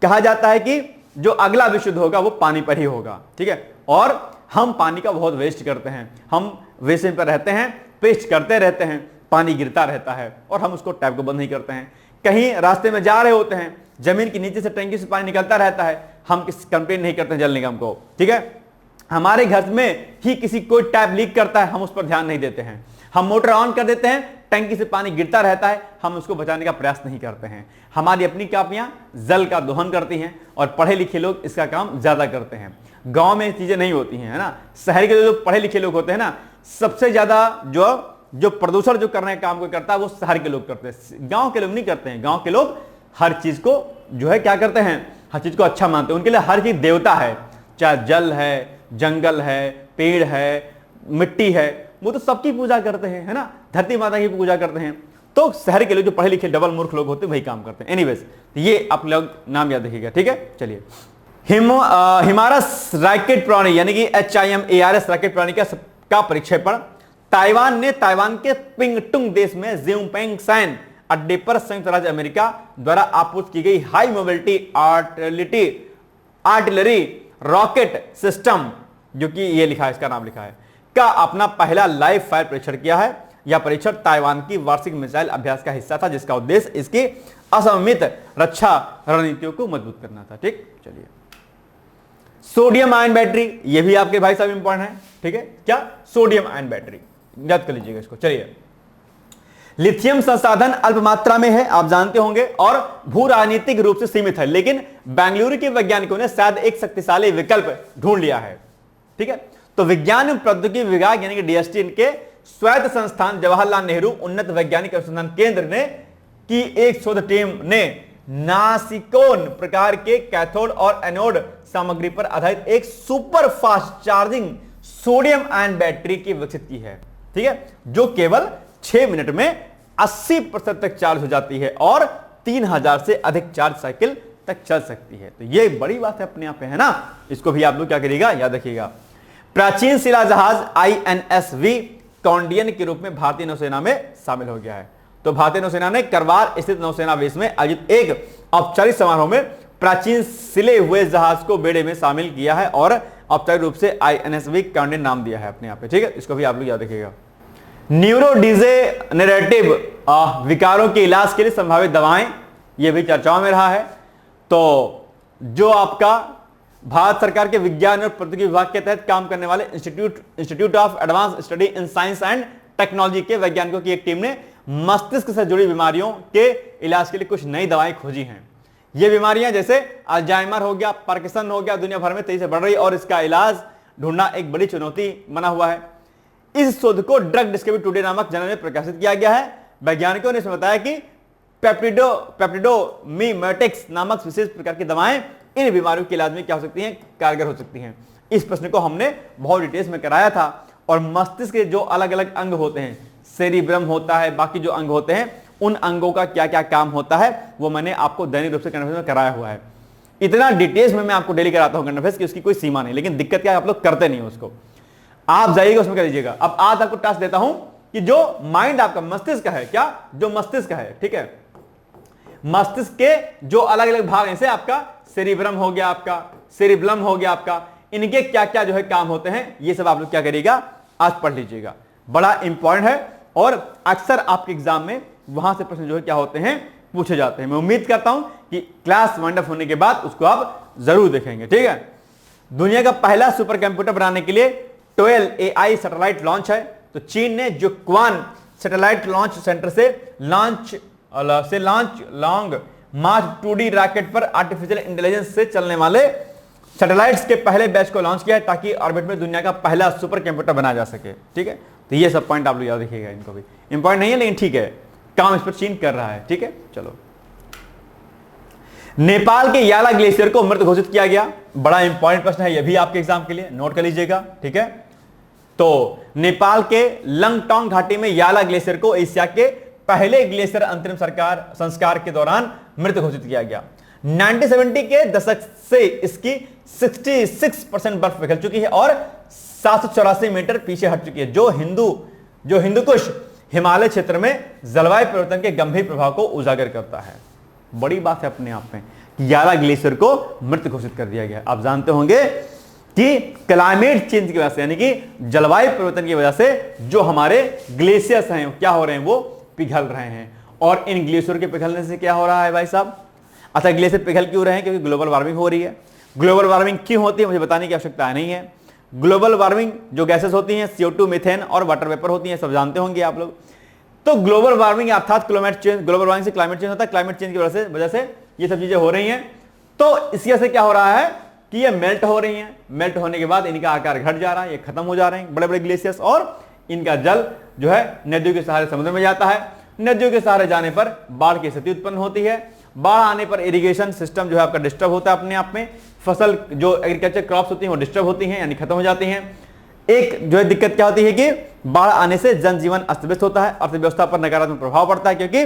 कहा जाता है कि जो अगला विश्व युद्ध होगा वो पानी पर ही होगा, ठीक है। और हम पानी का बहुत वेस्ट करते हैं, हम वेस्ट पर रहते हैं, पेस्ट करते रहते हैं, पानी गिरता रहता है और हम उसको टैप को बंद नहीं करते हैं। कहीं रास्ते में जा रहे होते हैं, जमीन के नीचे से टंकी से पानी निकलता रहता है, हम किसी कंप्लेन नहीं करते जल निगम को, ठीक है। हमारे घर में ही किसी कोई टैप लीक करता है, हम उस पर ध्यान नहीं देते हैं, हम मोटर ऑन कर देते हैं, टंकी से पानी गिरता रहता है, हम उसको बचाने का प्रयास नहीं करते हैं। हमारी अपनी कापियां जल का दोहन करती हैं और पढ़े लिखे लोग इसका काम ज्यादा करते हैं। गांव में चीजें नहीं होती हैं, है ना। शहर के जो पढ़े लिखे लोग होते हैं ना, सबसे ज्यादा जो प्रदूषण जो करने का काम कोई करता है वो शहर के लोग करते हैं, गांव के लोग नहीं करते हैं। गांव के लोग हर चीज को जो है क्या करते हैं, हर चीज को अच्छा मानते हैं। उनके लिए हर चीज देवता है, चाहे जल है, जंगल है, पेड़ है, मिट्टी है, वो तो सबकी पूजा करते हैं, है ना। धरती माता की पूजा करते हैं। तो शहर के लोग जो पढ़े लिखे डबल मूर्ख लोग होते हैं वही काम करते हैं। एनीवेज ये आप लोग नाम याद रखिएगा, ठीक है। चलिए, हिमारस रॉकेट प्रणाली यानी कि HIMARS रॉकेट प्रणाली का प्रक्षेपण ताइवान के पिंगटुंग देश में जिंगपेंगसान अड्डे पर संयुक्त राज्य अमेरिका द्वारा आपूर्ति की गई high mobility artillery rocket system, जो कि ये लिखा है, इसका नाम लिखा है, का अपना पहला लाइव फायर परीक्षण किया है। यह परीक्षण ताइवान की वार्षिक मिसाइल अभ्यास का हिस्सा था, जिसका उद्देश्य इसकी असममित रक्षा रणनीतियों को मजबूत करना था, ठीक। चलिए, सोडियम आयन बैटरी, ये भी आपके भाई साहब इंपॉर्टेंट है, ठीक है। क्या? सोडियम आयन बैटरी, याद कर लीजिएगा इसको। चलिए, लिथियम संसाधन अल्प मात्रा में है, आप जानते होंगे, और भू राजनीतिक रूप से सीमित है, लेकिन बेंगलुरु के वैज्ञानिकों ने शायद एक शक्तिशाली विकल्प ढूंढ लिया है, ठीक है। तो विज्ञान एवं प्रौद्योगिकी विभाग यानी कि DST के स्वायत्त संस्थान जवाहरलाल नेहरू उन्नत वैज्ञानिक अनुसंधान केंद्र ने की एक शोध टीम ने नासिकोन प्रकार के कैथोड और एनोड सामग्री पर आधारित एक super fast charging sodium ion battery की विकसित की है, ठीक है, जो केवल 6 मिनट में 80% तक चार्ज हो जाती है और 3000 से अधिक चार्ज साइकिल तक चल सकती है। तो ये बड़ी बात है अपने आप पे, है ना। इसको भी आप लोग क्या करिएगा, याद रखिएगा। प्राचीन शिला जहाज INSV कॉन्डियन के रूप में भारतीय नौसेना में शामिल हो गया है। तो भारतीय नौसेना ने करवार स्थित नौसेना बेस में आयोजित एक औपचारिक समारोह में प्राचीन सिले हुए जहाज को बेड़े में शामिल किया है और औपचारिक रूप से INSV कॉन्डियन नाम दिया है अपने आप पे, ठीक है। इसको भी आप लोग याद रखिएगा। न्यूरोडिजेनरेटिव विकारों के इलाज के लिए संभावित दवाएं, यह भी चर्चाओं में रहा है। तो जो आपका भारत सरकार के विज्ञान और प्रौद्योगिकी विभाग के तहत काम करने वाले institute of advance study in science and technology के वैज्ञानिकों की एक टीम ने मस्तिष्क से जुड़ी बीमारियों के इलाज के लिए कुछ नई दवाएं खोजी हैं। ये बीमारियां जैसे अल्जाइमर हो गया, पार्किंसन हो गया, दुनिया भर में तेजी से बढ़ रही है और इसका इलाज ढूंढना एक बड़ी चुनौती बना हुआ है। इस शोध को ड्रग डिस्कवरी टुडे नामक जर्नल में प्रकाशित किया गया है। वैज्ञानिकों ने इसमें बताया कि पेप्टिडोमिमेटिक्स नामक विशेष प्रकार की दवाएं इन बीमारियों के इलाज में क्या हो सकती हैं, कारगर हो सकती हैं। इस प्रश्न को हमने बहुत डिटेल्स में कराया था और मस्तिष्क के जो अलग अलग अंग होते हैं, सेरिब्रम होता है, बाकी जो अंग होते हैं, उन अंगों का क्या क्या काम होता है वो मैंने आपको दैनिक रूप से करंट अफेयर्स में कराया हुआ है। इतना डिटेल्स में मैं आपको डेली कराता हूं करंट अफेयर्स की, उसकी कोई सीमा नहीं। लेकिन दिक्कत क्या है, आप लोग करते नहीं हो उसको। आप जाइएगा उसमें कर लीजिएगा। अब आज आपको टास्क देता हूं कि जो माइंड आपका मस्तिष्क है, क्या जो मस्तिष्क है, ठीक है, मस्तिष्क के जो अलग अलग भाग हैं, जैसे आपका सेरिब्रम हो गया, आपका सेरिब्लम हो गया, आपका इनके क्या क्या जो है काम होते हैं, ये सब आप लोग क्या करिएगा, आज पढ़ लीजिएगा। बड़ा इंपॉर्टेंट है और अक्सर आपके एग्जाम में वहां से प्रश्न जो है क्या होते हैं, पूछे जाते हैं। मैं उम्मीद करता हूं कि क्लास वाइंड अप होने के बाद उसको आप जरूर देखेंगे, ठीक है। दुनिया का पहला सुपर कंप्यूटर बनाने के लिए 12AI सैटेलाइट लॉन्च है। तो चीन ने जो क्वान सैटेलाइट लॉन्च सेंटर से लॉन्ग मार्च 2D रॉकेट पर आर्टिफिशियल इंटेलिजेंस से चलने वाले सैटेलाइट्स के पहले बैच को लॉन्च किया है, ताकि ऑर्बिट में दुनिया का पहला सुपर कंप्यूटर बनाया जा सके। ठीक है, तो ये सब पॉइंट आप लोग याद रखिएगा, इनको भी इंपॉर्टेंट नहीं है लेकिन ठीक है, काम इस पर चीन कर रहा है। ठीक है, चलो। नेपाल के याला ग्लेशियर को मृत घोषित किया गया। बड़ा इंपॉर्टेंट प्रश्न है, यह भी आपके एग्जाम के लिए, नोट कर लीजिएगा। ठीक है, तो नेपाल के लंगटोंग घाटी में याला ग्लेशियर को एशिया के पहले ग्लेशियर अंतरिम संस्कार के दौरान मृत घोषित किया गया। 1970 के दशक से इसकी 66% बर्फ पिघल चुकी है और 784 मीटर पीछे हट चुकी है, जो हिंदुकुश हिमालय क्षेत्र में जलवायु परिवर्तन के गंभीर प्रभाव को उजागर करता है। बड़ी बात है अपने आप में कि याला ग्लेशियर को मृत घोषित कर दिया गया। आप जानते होंगे कि क्लाइमेट चेंज की वजह से, यानी कि जलवायु परिवर्तन की वजह से जो हमारे ग्लेशियर्स हैं क्या हो रहे हैं, वो पिघल रहे हैं। और इन ग्लेशियर के पिघलने से क्या हो रहा है भाई साहब? अच्छा, ग्लेशियर पिघल क्यों रहे हैं? क्योंकि ग्लोबल वार्मिंग हो रही है। ग्लोबल वार्मिंग क्यों होती है मुझे बताने की आवश्यकता नहीं है। ग्लोबल वार्मिंग जो गैसेस होती हैं CO2, मीथेन और वाटर वेपर होती हैं, सब जानते होंगे आप लोग। तो ग्लोबल वार्मिंग अर्थात क्लाइमेट चेंज, ग्लोबल वार्मिंग से क्लाइमेट चेंज होता है, क्लाइमेट चेंज की वजह से ये सब चीजें हो रही हैं। तो इसकी वजह से क्या हो रहा है कि ये मेल्ट हो रही हैं। मेल्ट होने के बाद इनका आकार घट जा रहा है, ये खत्म हो जा रहे हैं बड़े बड़े ग्लेशियर्स, और इनका जल जो है नदियों के सहारे समुद्र में जाता है। नदियों के सहारे जाने पर बाढ़ की स्थिति उत्पन्न होती है। बाढ़ आने पर इरिगेशन सिस्टम जो है आपका डिस्टर्ब होता है अपने आप में। फसल जो एग्रीकल्चर क्रॉप्स होती हैं वो डिस्टर्ब होती हैं, यानी खत्म हो जाती हैं। एक जो है दिक्कत क्या होती है कि बाढ़ आने से जनजीवन अस्त व्यस्त होता है, अर्थव्यवस्था पर नकारात्मक प्रभाव पड़ता है, क्योंकि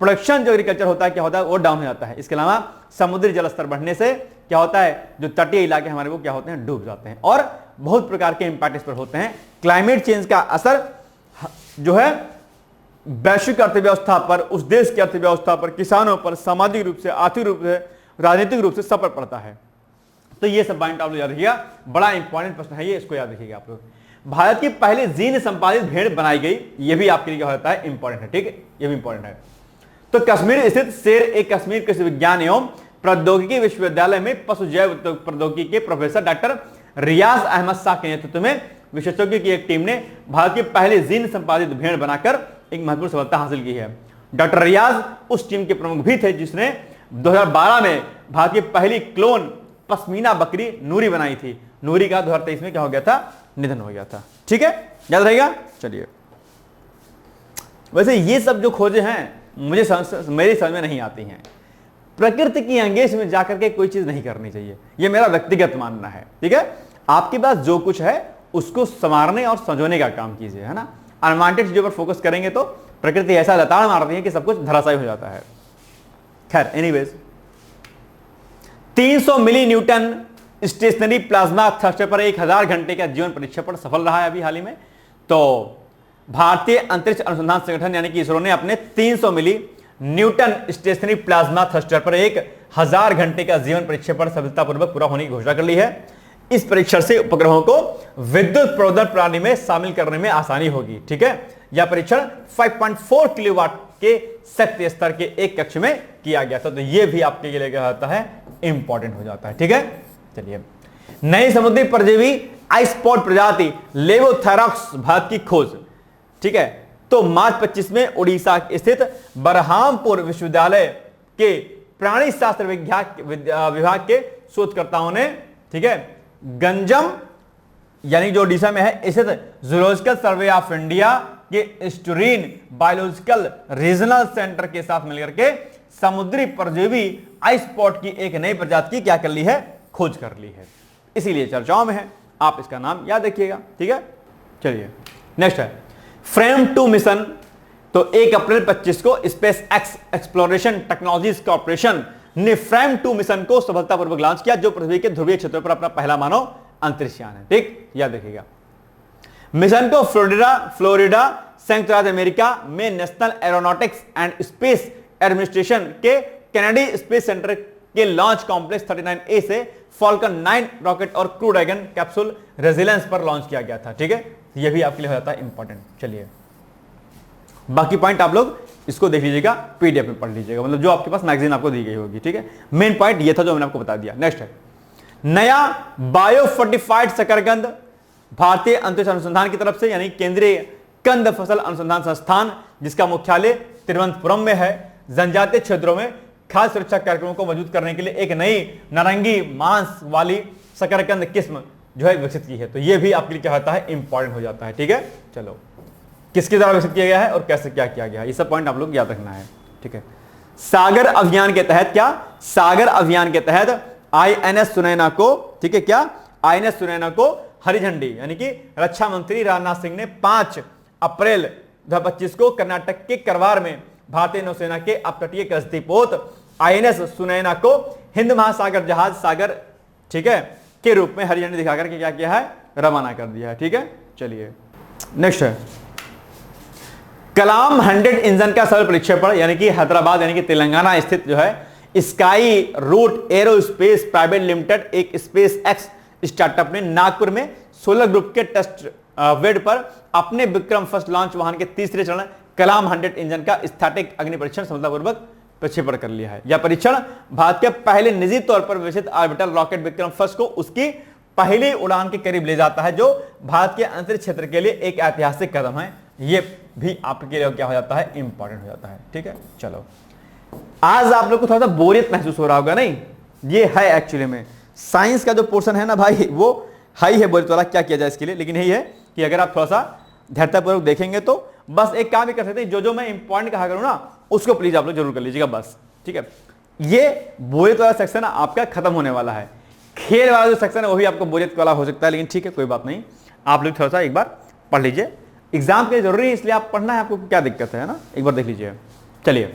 प्रोडक्शन जो एग्रीकल्चर होता है क्या होता है, वो डाउन हो जाता है। इसके अलावा समुद्री जल स्तर बढ़ने से क्या होता है, जो तटीय इलाके हमारे वो क्या होते हैं, डूब जाते हैं, और बहुत प्रकार के इंपैक्ट इस पर होते हैं। क्लाइमेट चेंज का असर जो है वैश्विक अर्थव्यवस्था पर, उस देश की अर्थव्यवस्था पर, किसानों पर, सामाजिक रूप से, आर्थिक रूप से, राजनीतिक रूप से सब पर पड़ता है। तो ये सब पॉइंट आप लोग याद रखिएगा, बड़ा इंपॉर्टेंट प्रश्न है ये, इसको याद रखिएगा आप लोग। भारत की पहली जीन संपादित भेड़ बनाई गई, ये भी आपके लिए क्या होता है, इंपॉर्टेंट है। ठीक है, ये भी इंपॉर्टेंट है। तो कश्मीर स्थित शेर ए कश्मीर कृषि विज्ञान एवं प्रौद्योगिकी विश्वविद्यालय में पशु जैव प्रौद्योगिकी के प्रोफेसर डॉक्टर रियाज अहमद शाह के नेतृत्व में विशेषज्ञों की एक टीम ने भारत की पहली जीन संपादित भेड़ बनाकर एक महत्वपूर्ण सफलता हासिल की है। डॉक्टर रियाज उस टीम के प्रमुख भी थे जिसने 2012 में भारत की पहली क्लोन पश्मीना बकरी नूरी बनाई थी। नूरी का 2023 में क्या हो गया था, निधन हो गया था। ठीक है, याद रहेगा। चलिए, वैसे ये सब जो खोजे हैं मेरी समझ में नहीं आती हैं। प्रकृति की अंगेज में जाकर के कोई चीज नहीं करनी चाहिए, ये मेरा व्यक्तिगत मानना है। ठीक है, आपके पास जो कुछ है उसको संवारने और संजोने का काम कीजिए, है ना। अनवांटेड चीजों पर फोकस करेंगे तो प्रकृति ऐसा लताड़ मारती है कि सब कुछ धराशायी हो जाता है। खैर, एनीवेज, 300 मिली न्यूटन स्टेशनरी प्लाज्मा थ्रस्टर पर 1000 घंटे का जीवन परीक्षण सफल रहा है अभी हाल ही में। तो भारतीय अंतरिक्ष अनुसंधान संगठन यानी कि इसरो ने अपने 300 मिली न्यूटन स्टेशनरी प्लाज्मा थ्रस्टर पर 1000 घंटे का जीवन परीक्षण सफलतापूर्वक पूरा होने की घोषणा कर ली है। इस परीक्षण से उपग्रहों को विद्युत प्रबंधन प्रणाली में शामिल करने में आसानी होगी। ठीक है, यह परीक्षण 5.4 किलोवाट के शक्ति स्तर के एक कक्ष में किया गया था। तो यह भी आपके लिए क्या होता है, इंपॉर्टेंट हो जाता है। ठीक है, चलिए, नई समुद्री परजीवी आइसपॉड प्रजाति लेवोथेरॉक्स भारत की खोज। ठीक है, तो मार्च 25 में उड़ीसा स्थित बरहामपुर विश्वविद्यालय के प्राणी शास्त्र विभाग के शोधकर्ताओं ने, ठीक है, गंजम यानी जो ओडिशा में है स्थित जूलॉजिकल सर्वे ऑफ इंडिया के एस्टुरीन बायोलॉजिकल रीजनल सेंटर के साथ मिलकर के समुद्री परजीवी आइसपॉड की एक नई प्रजाति की क्या कर ली है, खोज कर ली है। इसीलिए चर्चाओं में है, आप इसका नाम याद रखिएगा। ठीक है, चलिए, नेक्स्ट है फ्रेम 2 मिशन। तो 1 अप्रैल 25 को space x exploration technologies corporation ने फ्रेम 2 मिशन को सफलतापूर्वक लॉन्च किया, जो पृथ्वी के ध्रुवीय क्षेत्रों पर अपना पहला मानव अंतरिक्ष यान है। ठीक, याद रखिएगा। मिशन को फ्लोरिडा संयुक्त राज्य अमेरिका में national aeronautics and space administration के कैनेडी स्पेस सेंटर के लॉन्च कॉम्प्लेक्स 39A से फॉल्कन 9 रॉकेट और क्रू ड्रैगन कैप्सूल रेजिलेंस पर लॉन्च किया गया था। ठीक है, यह भी आपके लिए हो जाता है इंपॉर्टेंट। चलिए, बाकी पॉइंट आप लोग इसको देख लीजिएगा, पीडीएफ में पढ़ लीजिएगा, मतलब जो आपके पास मैगजीन आपको दी गई होगी। ठीक है, मेन पॉइंट ये था जो मैंने आपको बता दिया। नेक्स्ट है नया बायो फोर्टिफाइड शकरकंद भारतीय अंतरिक्ष अनुसंधान की तरफ से, यानी केंद्रीय कंद फसल अनुसंधान संस्थान, जिसका मुख्यालय तिरुवनंतपुरम में है, जनजातीय क्षेत्रों में खाद्य सुरक्षा कार्यक्रमों को मजबूत करने के लिए एक नई नारंगी मांस वाली शकरकंद किस्म जो है विकसित की है। तो ये भी आपके लिए क्या होता है, इंपॉर्टेंट हो जाता है। ठीक है, चलो किसके द्वारा विकसित किया गया है और कैसे क्या किया गया है, ये सब पॉइंट आप लोग याद रखना है। ठीक है, सागर अभियान के तहत क्या, सागर अभियान के तहत आईएनएस सुनैना को, ठीक है, क्या आईएनएस सुनैना को हरी झंडी, यानी कि रक्षा मंत्री राजनाथ सिंह ने 5 अप्रैल 2025 को कर्नाटक के करवार में भारतीय नौसेना के अपतटीय कसतीपोत आईएनएस सुनैना को हिंद महासागर जहाज सागर, ठीक है, के रूप में हरी झंडी दिखाकर के क्या किया है, रवाना कर दिया है। ठीक है, चलिए नेक्स्ट है कलाम 100 इंजन का सफल प्रक्षेपण, यानी कि हैदराबाद यानी कि तेलंगाना स्थित जो है Skyroot Aerospace Private Limited एक स्पेस एक्स स्टार्टअप ने नागपुर में सोलर ग्रुप के टेस्ट बेड पर अपने विक्रम फर्स्ट लॉन्च वाहन के तीसरे चरण कलाम 100 इंजन का स्थैटिक अग्नि परीक्षण सफलतापूर्वक प्रक्षेपण कर लिया है। यह परीक्षण भारत के पहले निजी तौर पर विकसित ऑर्बिटल रॉकेट विक्रम फर्स्ट को उसकी पहली उड़ान के करीब ले जाता है, जो भारत के अंतरिक्ष क्षेत्र के लिए एक ऐतिहासिक कदम है। यह भी आपके लिए क्या हो जाता है, इंपॉर्टेंट हो जाता है। ठीक है, चलो आज आप लोग को थोड़ा सा बोरियत महसूस हो रहा होगा, नहीं, ये है एक्चुअली में साइंस का जो पोर्शन है ना भाई, वो हाई है बोरियत वाला, क्या किया जाए इसके लिए। लेकिन यही है कि अगर आप थोड़ा सा धैर्यतापूर्वक देखेंगे तो बस एक काम ही कर सकते हैं, जो मैं इंपॉर्टेंट कहा करूं ना उसको प्लीज आप लोग जरूर कर लीजिएगा बस। ठीक है, ये बोरियत वाला सेक्शन आपका खत्म होने वाला है। खेल वाला जो सेक्शन है वो भी आपको बोरियत वाला हो सकता है, लेकिन ठीक है कोई बात नहीं, आप लोग थोड़ा सा एक बार पढ़ लीजिए। एग्जाम के लिए जरूरी है इसलिए आप पढ़ना है, आपको क्या दिक्कत है ना, एक बार देख लीजिए। चलिए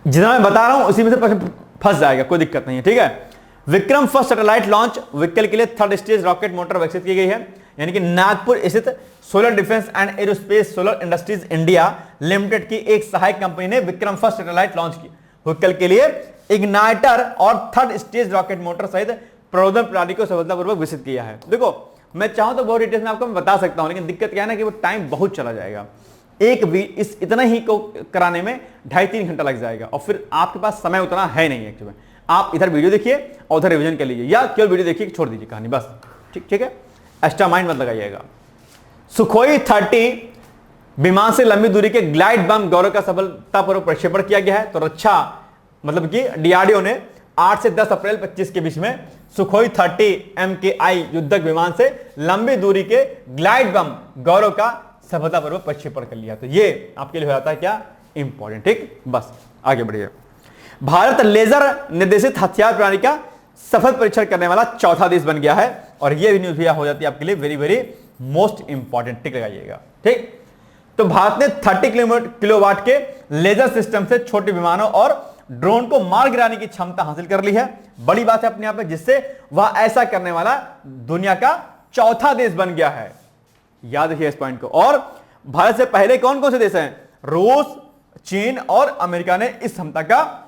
जितना मैं बता रहा हूं उसी में से प्रश्न फंस जाएगा, कोई दिक्कत नहीं है। ठीक है, Vikram first satellite launch vehicle के लिए 3rd स्टेज रॉकेट मोटर विकसित की गई है, यानी कि नागपुर स्थित solar defence and aerospace solar industries India limited की एक सहायक कंपनी ने विक्रम फर्स्ट सैटेलाइट लॉन्च की व्हीकल के लिए इग्नाइटर और 3rd स्टेज रॉकेट मोटर सहित प्रबोधन प्रणाली को सफलतापूर्वक विकसित किया है। देखो मैं चाहूं तो बहुत डिटेल्स में आपको बता सकता हूं, लेकिन दिक्कत क्या है ना कि वो टाइम बहुत चला जाएगा, इस इतना ही को कराने में 2.5-3 घंटा लग जाएगा, और फिर आपके पास समय उतना है नहीं एक्चुअली। आप इधर वीडियो देखिए और उधर रिवीजन कर लीजिए, या केवल वीडियो देखिए छोड़ दीजिए कहानी बस। ठीक है, एक्स्ट्रा माइंड मत लगाइएगा। सुखोई 30 विमान से लंबी दूरी के ग्लाइड बम गौरव का सफलतापूर्वक प्रक्षेपण किया गया है। तो रक्षा मतलब कि डीआरडीओ ने 8 से 10 अप्रैल 25 के बीच में सुखोई 30 MKI युद्धक विमान से लंबी दूरी के ग्लाइड बम गौरव का सफलतापूर्वक प्रक्षेपण कर लिया। तो ये आपके लिए हो जाता है क्या, इंपॉर्टेंट। ठीक, बस आगे बढ़िए। भारत लेजर निर्देशित हथियार प्रणाली का सफल परीक्षण करने वाला चौथा देश बन गया है, और यह भी न्यूज भी हो जाती है आपके लिए वेरी वेरी मोस्ट इंपॉर्टेंट। टिक लगाइएगा। ठीक, तो भारत ने 30 किलोवाट के लेजर सिस्टम से छोटे विमानों और ड्रोन को मार गिराने की क्षमता हासिल कर ली है। बड़ी बात है अपने आप में, जिससे वह ऐसा करने वाला दुनिया का चौथा देश बन गया है। याद रखिए इस पॉइंट को। और भारत से पहले कौन कौन से देश हैं, रूस, चीन और अमेरिका ने इस क्षमता का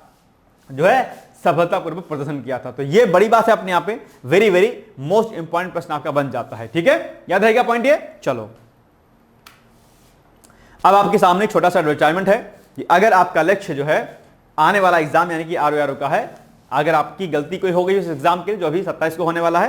जो है सफलतापूर्वक प्रदर्शन किया था। तो ये बड़ी बात है अपने आप पे, वेरी वेरी मोस्ट इंपॉर्टेंट प्रश्न आपका बन जाता है। ठीक है, याद रहेगा पॉइंट ये। चलो अब आपके सामने एक छोटा सा एडवर्टाइजमेंट है कि अगर आपका लक्ष्य जो है आने वाला एग्जाम यानी कि आरओआरओ का है, अगर आपकी गलती कोई हो गई उस एग्जाम के जो अभी 27 को होने वाला है,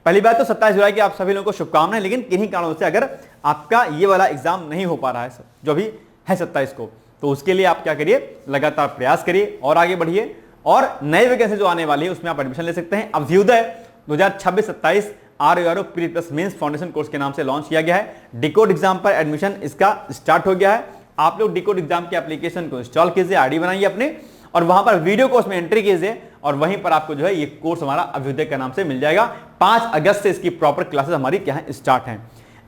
पहली बात तो 27 जुलाई की आप सभी लोगों को शुभकामनाएं। लेकिन किन्हीं कारणों से अगर आपका ये वाला एग्जाम नहीं हो पा रहा है जो भी है 27 को, तो उसके लिए आप क्या करिए, लगातार प्रयास करिए और आगे बढ़िए। और नए वैकेंसी जो आने वाली है उसमें आप एडमिशन ले सकते हैं। अभ्युदय 2026-27 आरओआरओ pre plus mains foundation course के नाम से लॉन्च किया गया है। डिकोड एग्जाम पर एडमिशन इसका स्टार्ट हो गया है। आप लोग डिकोड एग्जाम के एप्लीकेशन को इंस्टॉल कीजिए, आईडी बनाइए अपने, और वहां पर वीडियो कोर्स में एंट्री कीजिए, और वहीं पर आपको जो है ये कोर्स हमारा अभ्युदय के नाम से मिल जाएगा। 5 अगस्त से इसकी प्रॉपर क्लासेस हमारी क्या स्टार्ट हैं।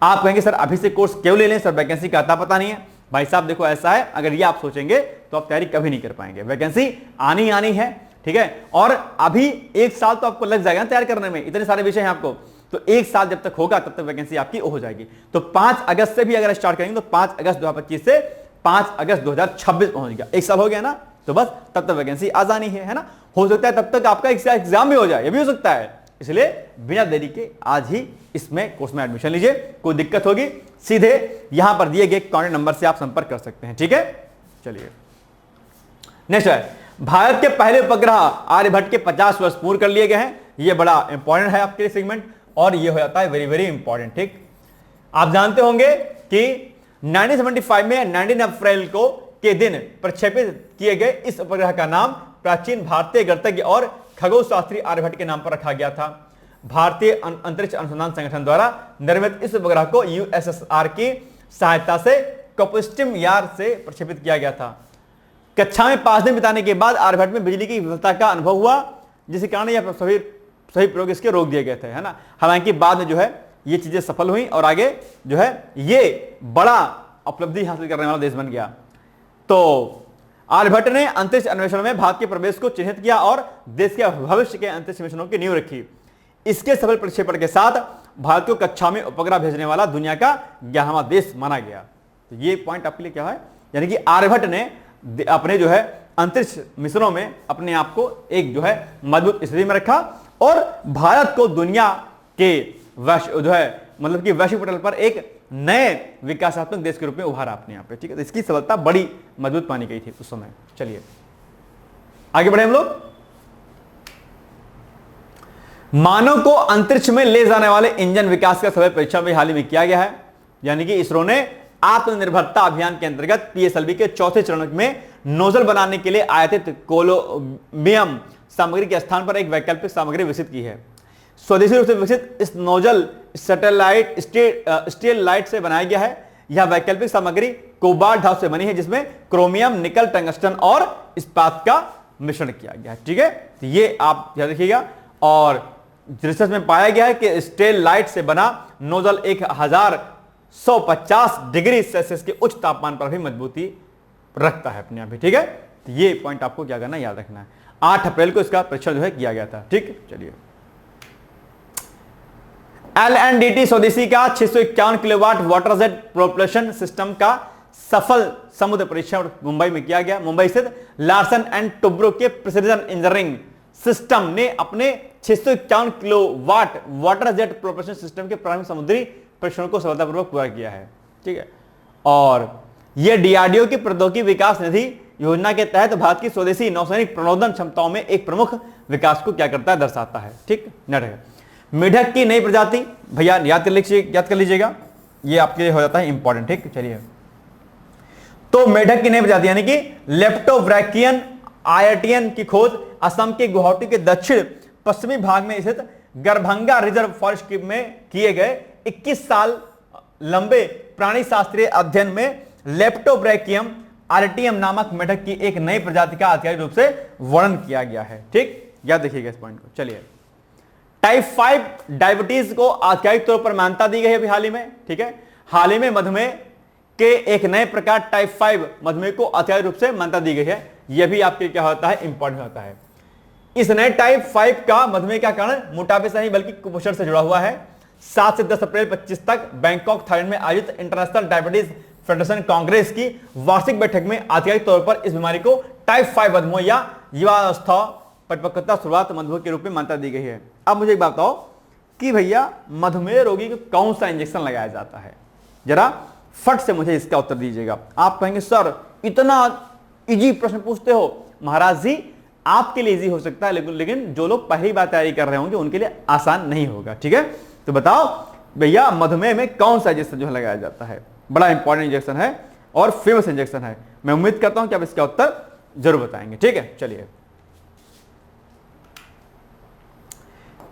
आप कहेंगे सर अभी से कोर्स क्यों ले लें सर, वैकेंसी का आता पता नहीं है। भाई साहब देखो ऐसा है, अगर ये आप सोचेंगे तो आप तैयारी कभी नहीं कर पाएंगे। वैकेंसी आनी है, ठीक है, और अभी 1 साल तो आपको लग जाएगा तैयार करने में, इतने सारे विषय हैं आपको, तो 1 साल जब तक होगा तब तक वैकेंसी आपकी हो जाएगी। तो 5 अगस्त से भी अगर स्टार्ट करेंगे तो 5 अगस्त 2025 से 5 अगस्त 2026 पहुंच गया, 1 साल हो गया ना, तो बस तब तक वैकेंसी आ जानी है ना। हो सकता है तब तक आपका एग्जाम भी हो जाए, ये भी हो सकता है। इसलिए बिना देरी के आज ही इसमें कोर्स में एडमिशन लीजिए। कोई दिक्कत होगी सीधे यहां पर दिए गए कॉन्टैक्ट नंबर से आप संपर्क कर सकते हैं। ठीक है, चलिए नेक्स्ट है, भारत के पहले उपग्रह आर्यभट्ट के 50 वर्ष पूर्ण कर लिए गए हैं। यह बड़ा इंपॉर्टेंट है आपके लिए सेगमेंट। और ये हो जाता है वेरी वेरी इंपॉर्टेंट। ठीक, आप जानते होंगे कि 1975 में 19 अप्रैल को के दिन प्रक्षेपित किए गए इस उपग्रह का नाम प्राचीन भारतीय गणितज्ञ और खगोलशास्त्री आर्यभट्ट के नाम पर रखा गया था। भारतीय अंतरिक्ष अनुसंधान संगठन द्वारा निर्मित इस उपग्रह को यूएसएसआर की सहायता से कोपस्टिम यार से प्रक्षेपित किया गया था। कक्षा में 5 दिन बिताने के बाद आर्यभट्ट में बिजली की विफलता का अनुभव हुआ, जिसके कारण यह सभी प्रयोग इसके रोक दिए गए थे, है ना। हालांकि बाद में जो है ये चीजें सफल हुई और आगे जो है ये बड़ा उपलब्धि हासिल करने वाला देश बन गया। तो आर्यभट्ट ने अंतरिक्ष अन्वेषण में भारत के प्रवेश को चिन्हित किया और देश के भविष्य के अंतरिक्ष मिशनों की नींव रखी। इसके सफल प्रक्षेपण के साथ भारत को कक्षा में उपग्रह भेजने वाला दुनिया का 11वां देश माना गया। तो ये पॉइंट आपके लिए क्या है, यानी कि आर्यभट्ट ने अपने जो है अंतरिक्ष मिशनों में अपने आप को एक जो है मजबूत स्थिति में रखा और भारत को दुनिया के जो है मतलब कि वैश्विक पटल पर एक नए विकासात्मक देश के रूप में उभारा अपने यहाँ पे। ठीक है, तो इसकी सफलता बड़ी मजबूत मानी गई थी उस समय। चलिए आगे बढ़े हम लोग। मानव को अंतरिक्ष में ले जाने वाले इंजन विकास का सफल परीक्षण भी हाल ही में किया गया है, यानी कि इसरो ने आत्मनिर्भरता अभियान के अंतर्गत पीएसएलवी के चौथे चरण में नोजल बनाने के लिए आयातित कोलोमियम सामग्री के स्थान पर एक वैकल्पिक सामग्री विकसित की है। स्वदेशी रूप से विकसित इस नोजल सैटेलाइट स्टील लाइट से बनाया गया है। यह वैकल्पिक सामग्री कोबाल्ट धातु से बनी है, जिसमें क्रोमियम, निकल, टंगस्टन और इस्पात का मिश्रण किया गया है। ठीक है, तो ये आप याद रखिएगा। और रिसर्च में पाया गया है कि स्टील लाइट से बना नोजल 1150 डिग्री सेल्सियस के उच्च तापमान पर भी मजबूती रखता है अपने आप ही। ठीक है, तो ये पॉइंट आपको क्या करना है, याद रखना है। 8 अप्रैल को इसका परीक्षण जो है किया गया था। ठीक, चलिए LNDT स्वदेशी का 651 kilowatt water jet propulsion system का सफल समुद्र परीक्षण मुंबई में किया गया। मुंबई स्थित लार्सन एंड टुब्रो के प्रिसिजन इंजीनियरिंग सिस्टम ने अपने 651 kilowatt water jet propulsion system के प्रारंभिक समुद्री परीक्षण को सफलतापूर्वक पूरा किया है। ठीक है, और यह डीआरडीओ की प्रौद्योगिकी विकास निधि योजना के तहत भारत की स्वदेशी नौसैनिक प्रणोदन क्षमताओं में एक प्रमुख विकास को क्या करता है, दर्शाता है। ठीक, मेढक की नई प्रजाति भैया याद कर लीजिएगा, ये आपके लिए हो जाता है इंपॉर्टेंट। ठीक, चलिए तो मेढक की नई प्रजाति यानी कि लेप्टोब्रैकियन आयटियन की खोज असम के गुवाहाटी के दक्षिण पश्चिमी भाग में स्थित गरभंगा रिजर्व फॉरेस्ट में किए गए 21 साल लंबे प्राणी शास्त्रीय अध्ययन में लेप्टोब्रैकियम आर्टियम नामक मेढक की एक नई प्रजाति का आधिकारिक रूप से वर्णन किया गया है। ठीक, याद देखिएगा इस पॉइंट को। चलिए टाइप 5 डायबिटीज को आधिकारिक तौर पर मान्यता दी गई है अभी हाल ही में। ठीक है, हाल ही में मधुमेह के एक नए प्रकार टाइप 5 मधुमेह को आधिकारिक रूप से मान्यता दी गई है। यह भी आपके क्या होता है, इंपॉर्टेंट होता है। इस नए टाइप 5 का मधुमेह का कारण मोटापे से नहीं बल्कि कुपोषण से जुड़ा हुआ है। 7 से 10 अप्रैल 25 तक बैंकॉक थाईलैंड में आयोजित इंटरनेशनल डायबिटीज फेडरेशन कांग्रेस की वार्षिक बैठक में आधिकारिक तौर पर इस बीमारी को टाइप 5 मधुमेह या युवावस्था परिपक्वता शुरुआत मधुमेह के रूप में मान्यता दी गई है। अब मुझे एक बात बताओ कि भैया मधुमेह रोगी को कौन सा इंजेक्शन लगाया जाता है, जरा फट से मुझे इसका उत्तर दीजिएगा। आप कहेंगे सर इतना इजी प्रश्न पूछते हो। महाराज जी आपके लिए इजी हो सकता है, लेकिन जो लोग पहली बार तैयारी कर रहे होंगे उनके लिए आसान नहीं होगा। ठीक है, तो बताओ भैया मधुमेह में कौन सा इंजेक्शन जो है लगाया जाता है। बड़ा इंपॉर्टेंट इंजेक्शन है और फेमस इंजेक्शन है। मैं उम्मीद करता हूं कि आप इसका उत्तर जरूर बताएंगे। ठीक है, चलिए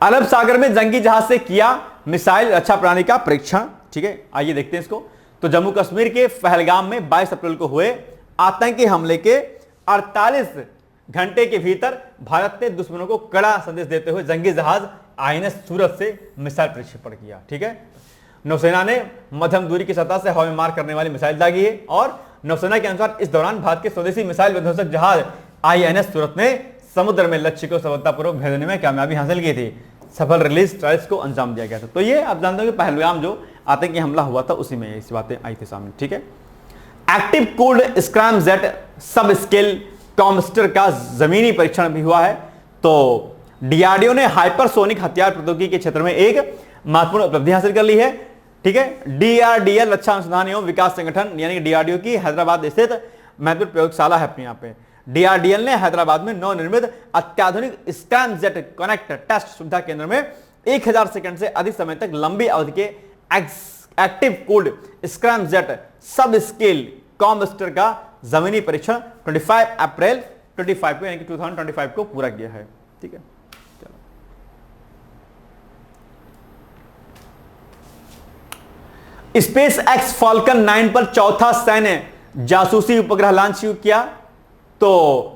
अरब सागर में जंगी जहाज से किया मिसाइल रक्षा प्रणाली का परीक्षण। ठीक है, आइए देखते हैं इसको। तो जम्मू कश्मीर के पहलगाम में 22 अप्रैल को हुए आतंकी हमले के 48 घंटे के भीतर भारत ने दुश्मनों को कड़ा संदेश देते हुए जंगी जहाज आईएनएस सूरज से मिसाइल प्रक्षेपण किया। ठीक है, नौसेना ने मध्यम दूरी की सतह से हवा में मार करने वाली मिसाइल दागी है और नौसेना के अनुसार इस दौरान भारत के स्वदेशी मिसाइल विध्वंसक जहाज आईएनएस सूरत ने समुद्र में लक्ष्य को सफलतापूर्वक भेजने में कामयाबी हासिल की थी। सफल रिलीज ट्रायल्स को अंजाम दिया गया था। तो ये आप जानते हो कि पहलगाम जो आतंकी हमला हुआ था उसी में ऐसी बातें आई थी सामने। ठीक है, एक्टिव कूल्ड स्क्रैम जेट सब स्केल कॉम्बस्टर का जमीनी परीक्षण भी हुआ है। तो डीआरडीओ ने हाइपरसोनिक हथियार प्रौद्योगिकी के क्षेत्र में एक महत्वपूर्ण उपलब्धि हासिल कर ली है। ठीक है, डीआरडीएल रक्षा अनुसंधान एवं विकास संगठन यानी कि डीआरडीओ की हैदराबाद स्थित महत्वपूर्ण प्रयोगशाला है अपने यहाँ पे। डीआरडीएल ने हैदराबाद में नवनिर्मित अत्याधुनिक स्क्रैम जेट कनेक्ट टेस्ट सुविधा केंद्र में 1000 सेकंड से अधिक समय तक लंबी अवधि के एक्टिव कोल्ड स्क्रैमजेट सब स्केल कॉम्बस्टर का जमीनी परीक्षण 25 अप्रैल 25 को यानी कि 2025 को पूरा किया है। ठीक है, स्पेस एक्स फाल्कन 9 पर चौथा सैन्य जासूसी उपग्रह लॉन्च किया। तो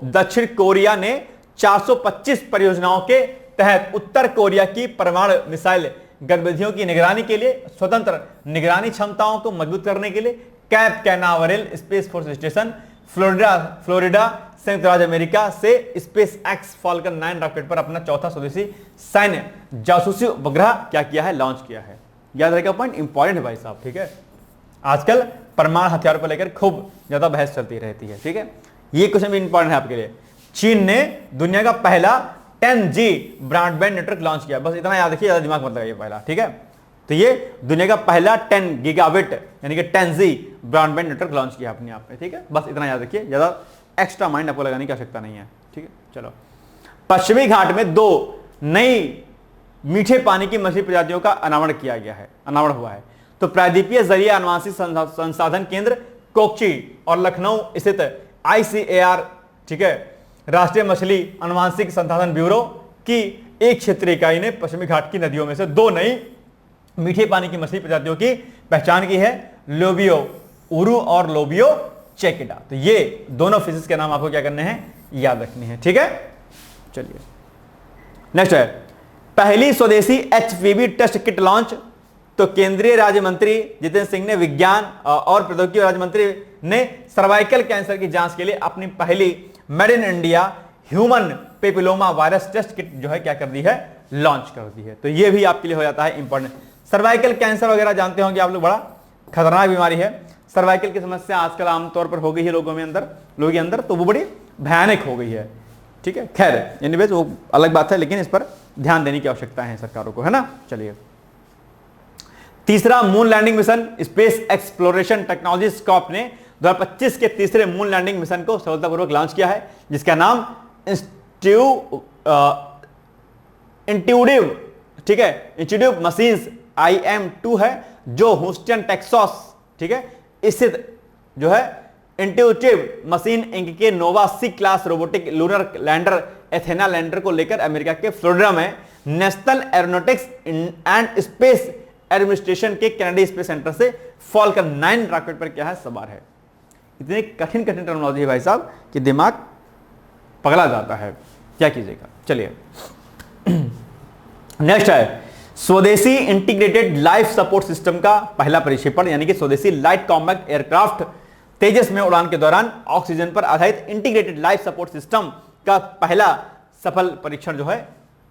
दक्षिण कोरिया ने 425 परियोजनाओं के तहत उत्तर कोरिया की परमाणु मिसाइल गतिविधियों की निगरानी के लिए स्वतंत्र निगरानी क्षमताओं को मजबूत करने के लिए Cape Canaveral space force station Florida संयुक्त राज्य अमेरिका से स्पेस एक्स फाल्कन 9 रॉकेट पर अपना चौथा स्वदेशी सैन्य जासूसी उपग्रह क्या किया है, लॉन्च किया है। याद रखिएगा, पॉइंट इंपॉर्टेंट है भाई साहब। ठीक है, आजकल परमाणु हथियारों को लेकर खूब ज्यादा बहस चलती रहती है। ठीक है, ये क्वेश्चन भी इंपॉर्टेंट है आपके लिए। चीन ने दुनिया का पहला 10G ब्रॉडबैंड नेटवर्क लॉन्च किया। बस इतना याद रखिए, ज्यादा दिमाग मत लगाइए पहला। ठीक है, तो ये दुनिया का पहला 10 गीगाबिट यानी कि 10G ब्रॉडबैंड नेटवर्क लॉन्च किया अपने आप में। ठीक है, बस इतना याद रखिए, ज्यादा एक्स्ट्रा माइंड आपको लगाने की आवश्यकता नहीं है। ठीक है, चलो। पश्चिमी घाट में 2 नई मीठे पानी की मछली प्रजातियों का अनावरण हुआ है। तो प्रायद्वीपीय जलीय आनुवंशिक संसाधन केंद्र कोच्चि और लखनऊ स्थित ICAR, ठीक है, राष्ट्रीय मछली आनुवंशिक संसाधन ब्यूरो की एक क्षेत्रीय इकाई ने पश्चिमी घाट की नदियों में से 2 नई मीठे पानी की मछली प्रजातियों की पहचान की है, लोबियो उरू और लोबियो चेकिडा। तो ये दोनों फिशेस के नाम आपको क्या करने हैं, याद रखने हैं। ठीक है, चलिए नेक्स्ट है पहली स्वदेशी HPV टेस्ट किट लॉन्च। तो केंद्रीय राज्य मंत्री जितेंद्र सिंह ने विज्ञान और प्रौद्योगिकी राज्य मंत्री ने सर्वाइकल कैंसर की जांच के लिए अपनी पहली made in India human papilloma virus test kit जो है क्या कर दी है, लॉन्च कर दी है। तो ये भी आपके लिए हो जाता है इंपॉर्टेंट। सर्वाइकल कैंसर वगैरह जानते होंगे आप लोग, बड़ा खतरनाक बीमारी है। सर्वाइकल की समस्या आजकल आमतौर पर हो गई है लोगों के अंदर, तो वो बड़ी भयानक हो गई है। ठीक है, खैर एनीवेज वो अलग बात है, लेकिन इस पर ध्यान देने की आवश्यकता है सरकारों को, है ना। चलिए, तीसरा moon landing mission. Space Exploration Technology Corp ने 2025 के तीसरे मून लैंडिंग मिशन को सफलतापूर्वक लॉन्च किया है, जिसका नाम इंट्यूटिव, ठीक है, इंट्यूटिव मशीन्स IM-2 है, जो ह्यूस्टन टेक्सास, ठीक है, स्थित जो है इंट्यूटिव मशीन इंक के नोवा C class robotic lunar lander Athena lander को लेकर अमेरिका के फ्लोरिडा में national aeronautics and space administration के कैनेडी स्पेस सेंटर से फाल्कन 9 रॉकेट पर क्या है, सवार है। इतनी कठिन टर्मिनोलॉजी है भाई साहब कि दिमाग पगला जाता है, क्या कीजिएगा। चलिए नेक्स्ट है स्वदेशी इंटीग्रेटेड लाइफ सपोर्ट सिस्टम का पहला प्रक्षेपण, यानी कि स्वदेशी लाइट कॉम्बैक्ट एयरक्राफ्ट तेजस में उड़ान के दौरान ऑक्सीजन पर आधारित इंटीग्रेटेड लाइफ सपोर्ट सिस्टम का पहला सफल परीक्षण जो है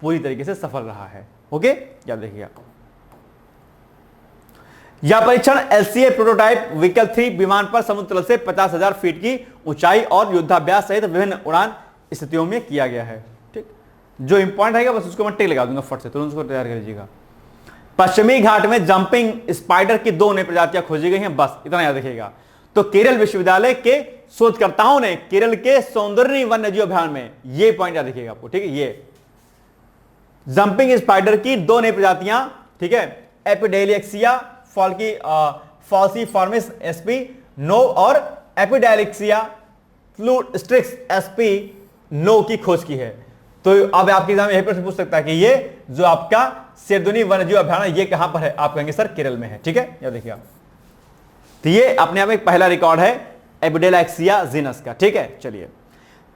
पूरी तरीके से सफल रहा है। ओके, याद रखिएगा। यह परीक्षण LCA प्रोटोटाइप व्हीकल 3 विमान पर समुद्र तल से 50,000 फीट की ऊंचाई और युद्धाभ्यास सहित विभिन्न उड़ान स्थितियों में किया गया है। ठीक, जो इंपॉर्टेंट रहेगा बस उसको मैं टिक लगा दूंगा फट से, तुरंत उसको तैयार कर लीजिएगा। पश्चिमी घाट में जंपिंग स्पाइडर की 2 नई प्रजातियां खोजी गई हैं, बस इतना याद रखिएगा। तो केरल विश्वविद्यालय के शोधकर्ताओं ने केरल के सौंदर्य वन्यजीव अभियान में, ये पॉइंट याद रखिएगा आपको, ठीक है, ये जंपिंग स्पाइडर की 2 नई प्रजातियां, ठीक है, एपिडेलिक्सिया फॉल्सीफॉर्मिस SP नो और एपिडेलिक्सिया फ्लूस्ट्रिक्स SP नो की खोज की है। तो अब आपके एग्जाम में यही प्रश्न पूछ सकता है कि ये जो आपका शेरदुनी वन्यजीव अभ्यारण्य ये कहां पर है, आप कहेंगे सर केरल में है। ठीक है, याद रखिएगा। तो ये अपने आप में एक पहला रिकॉर्ड है एपिडेलिक्सिया जीनस का। ठीक है, चलिए,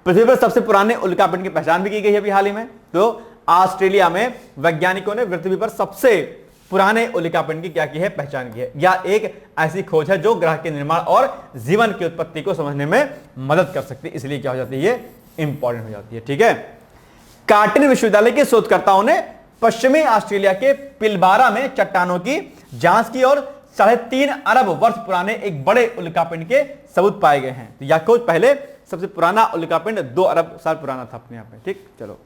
पृथ्वी पर सबसे पुराने उल्कापिंड की पहचान भी की गई है अभी हाल ही में। तो ऑस्ट्रेलिया में वैज्ञानिकों ने पृथ्वी पर सबसे पुराने उल्कापिंड की क्या की है, पहचान की है। यह एक ऐसी खोज है जो ग्रह के निर्माण और जीवन की उत्पत्ति को समझने में मदद कर सकती है, इसलिए क्या हो जाती है, ये इंपॉर्टेंट हो जाती है। ठीक है, कार्टिन विश्वविद्यालय के शोधकर्ताओं ने पश्चिमी ऑस्ट्रेलिया के पिलबारा में चट्टानों की जांच की और 3.5 अरब वर्ष पुराने एक बड़े उल्कापिंड के सबूत पाए गए हैं। तो यह खोज पहले सबसे पुराना उल्कापिंड 2 अरब साल पुराना था अपने आप में। ठीक, चलो,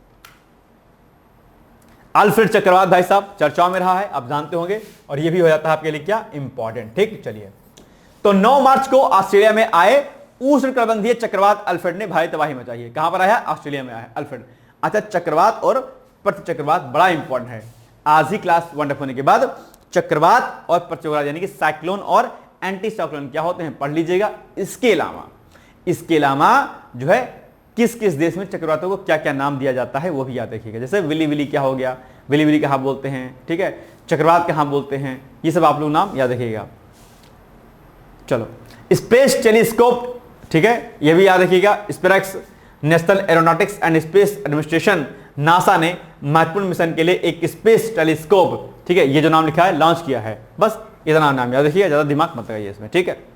अल्फ्रेड चक्रवात भाई साहब चर्चाओं में रहा है, आप जानते होंगे, और यह भी हो जाता है आपके लिए क्या, इंपॉर्टेंट। ठीक, चलिए, तो 9 मार्च को ऑस्ट्रेलिया में आए उष्णकटिबंधीय चक्रवात अल्फ्रेड ने भारी तबाही मचाई है। कहां पर आया, ऑस्ट्रेलिया में आया अल्फ्रेड। अच्छा, चक्रवात और प्रति चक्रवात बड़ा इंपॉर्टेंट है। आज ही क्लास 1 होने के बाद चक्रवात और प्रचक्रवात यानी कि साइक्लोन और एंटी साइक्लोन क्या होते हैं पढ़ लीजिएगा। इसके अलावा जो है किस किस देश में चक्रवातों को क्या क्या नाम दिया जाता है वो भी याद रखिएगा। जैसे विली विली क्या हो गया, विली विली कहाँ बोलते हैं, ठीक है, चक्रवात कहाँ बोलते हैं, ये सब आप लोग नाम याद रखिएगा। चलो, स्पेस टेलीस्कोप, ठीक है, ये भी याद रखिएगा। SPHEREx, national aeronautics and space administration, NASA ने महत्वपूर्ण मिशन के लिए एक स्पेस टेलीस्कोप, ठीक है, ये जो नाम लिखा है लॉन्च किया है। बस इतना नाम याद रखिएगा, ज्यादा दिमाग मत लगाइए इसमें, ठीक है।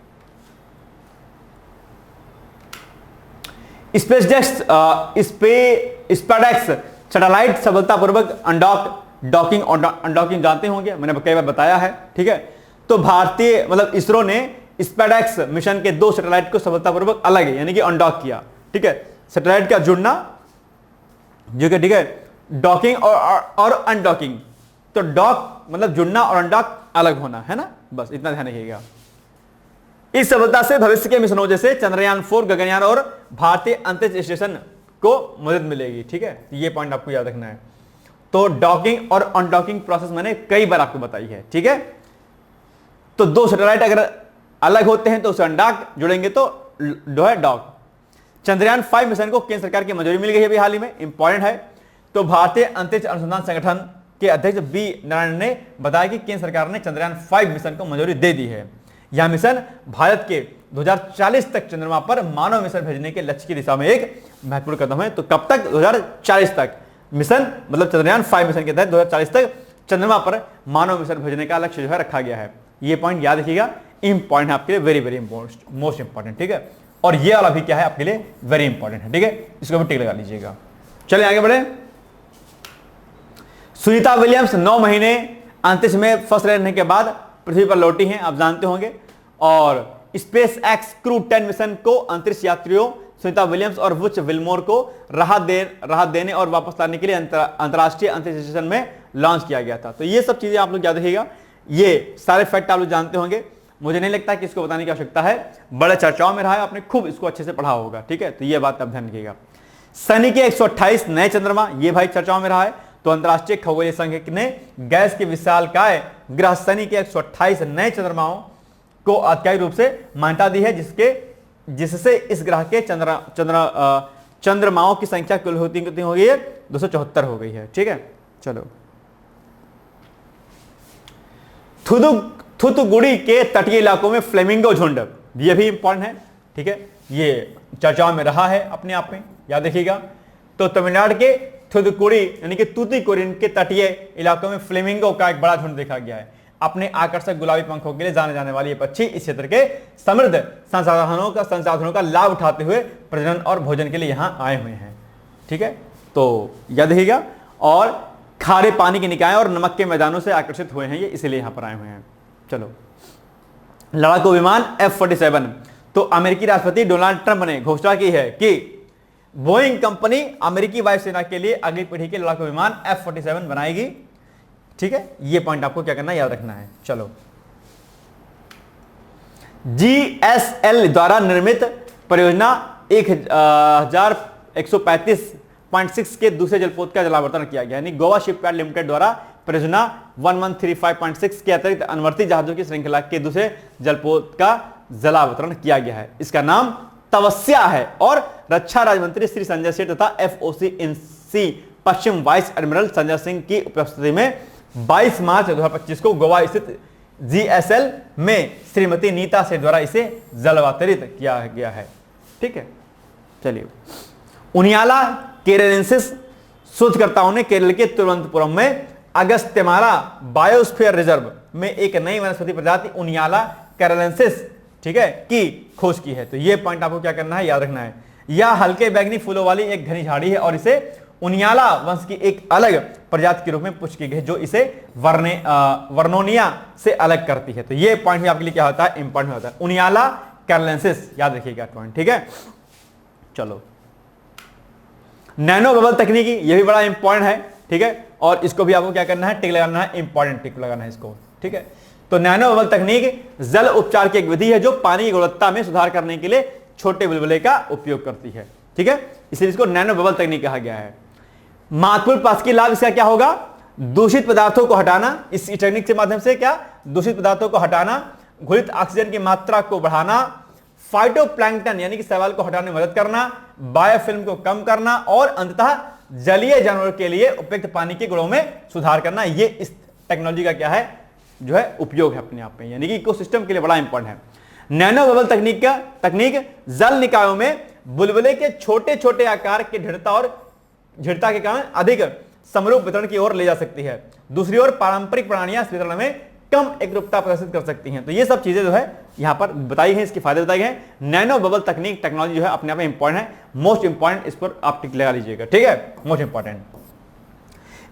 स्पेसडेक्स सैटेलाइट सफलतापूर्वक अनडॉकिंग जानते होंगे, मैंने कई बार बताया है, ठीक है। तो भारतीय मतलब इसरो ने स्पेसडेक्स मिशन के 2 सैटेलाइट को सफलतापूर्वक अलग यानी कि अनडॉक किया, ठीक है। सैटेलाइट का जुड़ना जो कि ठीक है, डॉकिंग और अनडॉकिंग, तो डॉक मतलब जुड़ना और अनडॉक अलग होना है ना, बस इतना ध्यान रखिएगा। इस सफलता से भविष्य के मिशनों जैसे चंद्रयान 4, गगनयान और भारतीय अंतरिक्ष स्टेशन को मदद मिलेगी, ठीक है। ये पॉइंट आपको याद रखना है। तो डॉकिंग और अनडॉकिंग प्रोसेस मैंने कई बार आपको बताई है, ठीक है। तो 2 सैटेलाइट अगर अलग होते हैं तो उसे अनडॉक, जुड़ेंगे तो जो है डॉक। चंद्रयान 5 मिशन को केंद्र सरकार की मंजूरी मिल गई है अभी हाल ही में, इंपॉर्टेंट है। तो भारतीय अंतरिक्ष अनुसंधान संगठन के अध्यक्ष बी नारायण ने बताया कि केंद्र सरकार ने चंद्रयान 5 मिशन को मंजूरी दे दी है। यह मिशन भारत के 2040 तक चंद्रमा पर मानव मिशन भेजने के लक्ष्य की दिशा में एक महत्वपूर्ण कदम है। तो कब तक? 2040 तक मिशन, मतलब चंद्रयान 5 मिशन के तहत 2040 तक चंद्रमा पर मानव मिशन भेजने का लक्ष्य जो है रखा गया है। ये पॉइंट याद रखिएगा, इंपॉर्टेंट है आपके लिए, वेरी वेरी मोस्ट इंपॉर्टेंट, ठीक है। और ये वाला भी क्या है आपके लिए वेरी इंपॉर्टेंट है, ठीक है, इसको भी टिक लगा लीजिएगा। चलिए आगे बढ़े। सुनीता विलियम्स 9 महीने अंतरिक्ष में फंस रहने के बाद पृथ्वी पर लौटी हैं, आप जानते होंगे। और स्पेस एक्स क्रू 10 मिशन को अंतरिक्ष यात्रियों सुनीता विलियम्स और वुच विलमोर को राहत देने और वापस लाने के लिए अंतर्राष्ट्रीय अंतरिक्ष स्टेशन में लॉन्च किया गया था। तो ये सब चीजें आप लोग याद रखिएगा, ये सारे फैक्ट आप लोग जानते होंगे, मुझे नहीं लगता कि इसको बताने की आवश्यकता है, बड़े चर्चाओं में रहा है, आपने खूब इसको अच्छे से पढ़ा होगा, ठीक है। तो ये बात आप ध्यान रखिएगा। शनि के 128 नए चंद्रमा, ये भाई चर्चाओं में रहा है। तो अंतर्राष्ट्रीय खगोलीय संघ ने गैस के विशालकाय ग्रह शनि के 128 नए चंद्रमाओं को आधिकारिक रूप से मान्यता दी है, जिससे इस ग्रह के चंद्रमाओं की संख्या कुल हो गई है 274 हो गई है, ठीक है। चलो, थूथुकुडी के तटीय इलाकों में फ्लेमिंगो झुंड, ये भी इंपॉर्टेंट है, ठीक है, ये चर्चाओं में रहा है अपने आप में, याद रखिएगा। तो तमिलनाडु के थूथुकुडी यानी कि तूतीकोरिन के तटीय इलाकों में फ्लेमिंगो का एक बड़ा झुंड देखा गया है। अपने आकर्षक गुलाबी पंखों के लिए जाने जाने वाले ये पक्षी इस क्षेत्र के समृद्ध संसाधनों का लाभ उठाते हुए प्रजनन और भोजन के लिए यहां आए हुए हैं, ठीक है। तो याद रखिएगा। और खारे पानी के निकायों और नमक के मैदानों से आकर्षित हुए हैं ये, इसीलिए यहां पर आए हुए हैं। चलो, लड़ाकू विमान F-47, तो अमेरिकी राष्ट्रपति डोनाल्ड ट्रंप ने घोषणा की है कि बोइंग कंपनी अमेरिकी वायुसेना के लिए अगली पीढ़ी के लड़ाकू विमान F-47 बनाएगी, ठीक है। ये पॉइंट आपको क्या करना है, याद रखना है। चलो, GSL द्वारा निर्मित परियोजना 1135.6 के दूसरे जलपोत का जलावर्तन किया गया, यानी गोवा शिपयार्ड लिमिटेड द्वारा परियोजना 1135.6 के अतिरिक्त अनुवर्ती जहाजों की श्रृंखला के दूसरे जलपोत का जलावतरण किया गया है। इसका नाम तपस्या है और रक्षा राज्य मंत्री श्री संजय सेठ तथा FOC इन सी पश्चिम वाइस एडमिरल संजय सिंह की उपस्थिति में 22 मार्च 2025 को गोवा स्थित GSL में श्रीमती नीता सेठ द्वारा इसे जलावतरित किया गया है, ठीक है। चलिए, उनियाला केरलेंसिस शोधकर्ताओं ने केरल के तिरुवनंतपुरम में अगस्त्यमाला बायोस्फीयर रिजर्व में एक नई वनस्पति प्रजाति उनियाला केरलेंसिस, ठीक है, की खोज की है। तो ये पॉइंट आपको क्या करना है, याद रखना है। यह हल्के बैंगनी फूलों वाली एक घनी झाड़ी है और इसे उनियाला वंश की एक अलग प्रजाति के रूप में पुष्ट की गई, जो इसे वर्नोनिया से अलग करती है। तो ये पॉइंट भी आपके लिए क्या होता है, इंपॉर्टेंट होता है। उनियाला केरलेंसिस, याद रखिएगा पॉइंट, ठीक है। चलो, नैनो बबल तकनीकी, ये भी बड़ा इंपॉर्टेंट है, ठीक है। और इसको भी आपको क्या करना है, टिक लगाना है, इंपॉर्टेंट टिक लगाना है इसको, ठीक है। तो नैनो बबल तकनीक जल उपचार की एक विधि है जो पानी की गुणवत्ता में सुधार करने के लिए छोटे बुलबुले का उपयोग करती है, ठीक है। इसलिए इसको नैनो बबल तकनीक कहा गया है। महत्वपूर्ण पास की लाभ इसका क्या होगा, दूषित पदार्थों को हटाना, इस टेक्निक के माध्यम से क्या, दूषित पदार्थों को हटाना, घुलित ऑक्सीजन की मात्रा को बढ़ाना, फाइटोप्लैंक्टन यानी कि शैवाल को हटाने में मदद करना, बायोफिल्म को कम करना और अंततः जलीय जानवरों के लिए उपयुक्त पानी के गुणों में सुधार करना। ये इस टेक्नोलॉजी का क्या है, जो है उपयोग है अपने आप में, यानी कि इकोसिस्टम के लिए बड़ा इंपॉर्टेंट है। नैनो बबल तकनीक जल निकायों में बुलबुले के छोटे छोटे आकार के दृढ़ता के कारण अधिक समरूप वितरण की ओर ले जा सकती है। दूसरी ओर पारंपरिक प्रणालियां इस वितरण में कम एकरूपता प्रदर्शित कर सकती हैं। तो ये सब चीजें जो है यहां पर बताई हैं, इसके फायदे बताए गए। नैनो बबल तकनीक टेक्नोलॉजी जो है अपने आप में इंपॉर्टेंट है, मोस्ट इंपॉर्टेंट, इस पर आप टिक लगा लीजिएगा, ठीक है, मोस्ट इंपॉर्टेंट।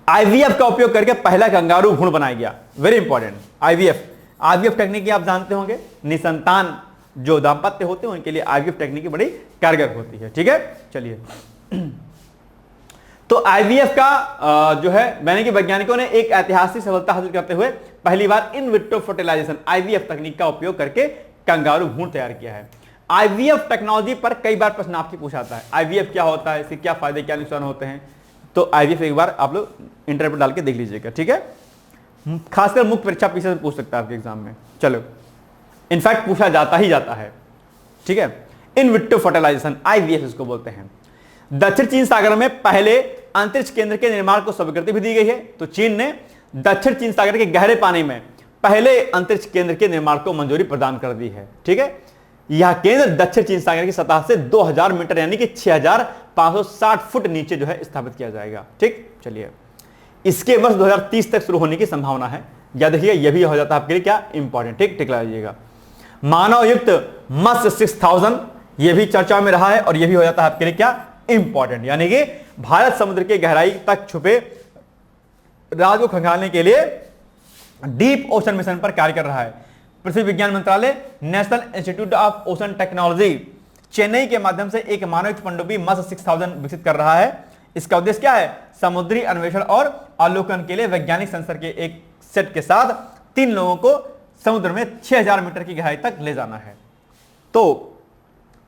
आईवीएफ का उपयोग करके पहला कंगारू भ्रूण बनाया गया, वेरी इंपॉर्टेंट। आईवीएफ टेक्निक आप जानते होंगे, निसंतान जो दाम्पत्य होते हैं उनके लिए आईवीएफ टेक्निक बड़ी कारगर होती है, ठीक है। चलिए, तो आईवीएफ का जो है यानी कि वैज्ञानिकों ने एक ऐतिहासिक सफलता हासिल करते हुए पहली बार इन विट्रो फर्टिलाइजेशन आईवीएफ तकनीक का उपयोग करके कंगारू भ्रूण तैयार किया है। आईवीएफ टेक्नोलॉजी पर कई बार प्रश्न आपसे पूछा जाता है, आईवीएफ क्या होता है, इसके क्या फायदे क्या नुकसान होते हैं। तो आईवीएफ एक बार आप लोग इंटरनेट पर डाल के देख लीजिएगा, ठीक है। खासकर मुख्य परीक्षा पीछे से पूछ सकता है आपके एग्जाम में, चलो इनफैक्ट पूछा जाता ही जाता है, ठीक है। इन विट्रो फर्टिलाइजेशन आईवीएफ इसको बोलते हैं। दक्षिण चीन सागर में पहले अंतरिक्ष केंद्र के निर्माण को स्वीकृति भी दी गई है। तो चीन ने दक्षिण चीन सागर के गहरे पानी में पहले अंतरिक्ष केंद्र के निर्माण को मंजूरी प्रदान कर दी है, ठीक है। यह केंद्र दक्षिण चीन सागर की सतह से 2000 मीटर यानी कि 6560 फुट नीचे जो है स्थापित किया जाएगा, ठीक। चलिए, इसके वर्ष 2030 तक शुरू होने की संभावना है। याद देखिएगा, यह भी हो जाता है आपके लिए क्या इंपॉर्टेंट, ठीक, टिक लगाइएगा। मानव युक्त मत्स्य 6000 यह भी चर्चा में रहा है और यह भी हो जाता है आपके लिए क्या इंपॉर्टेंट, यानी कि भारत समुद्र के गहराई तक छुपे राज को खंगालने के लिए डीप ओशन मिशन पर कार्य कर रहा है। पृथ्वी विज्ञान मंत्रालय national institute of ocean technology Chennai के माध्यम से एक मानव पनडुब्बी मत्स्य 6000 विकसित कर रहा है। इसका उद्देश्य क्या है, समुद्री अन्वेषण और अवलोकन के लिए वैज्ञानिक सेंसर के एक सेट के साथ 3 लोगों को समुद्र में 6000 मीटर की गहराई तक ले जाना है। तो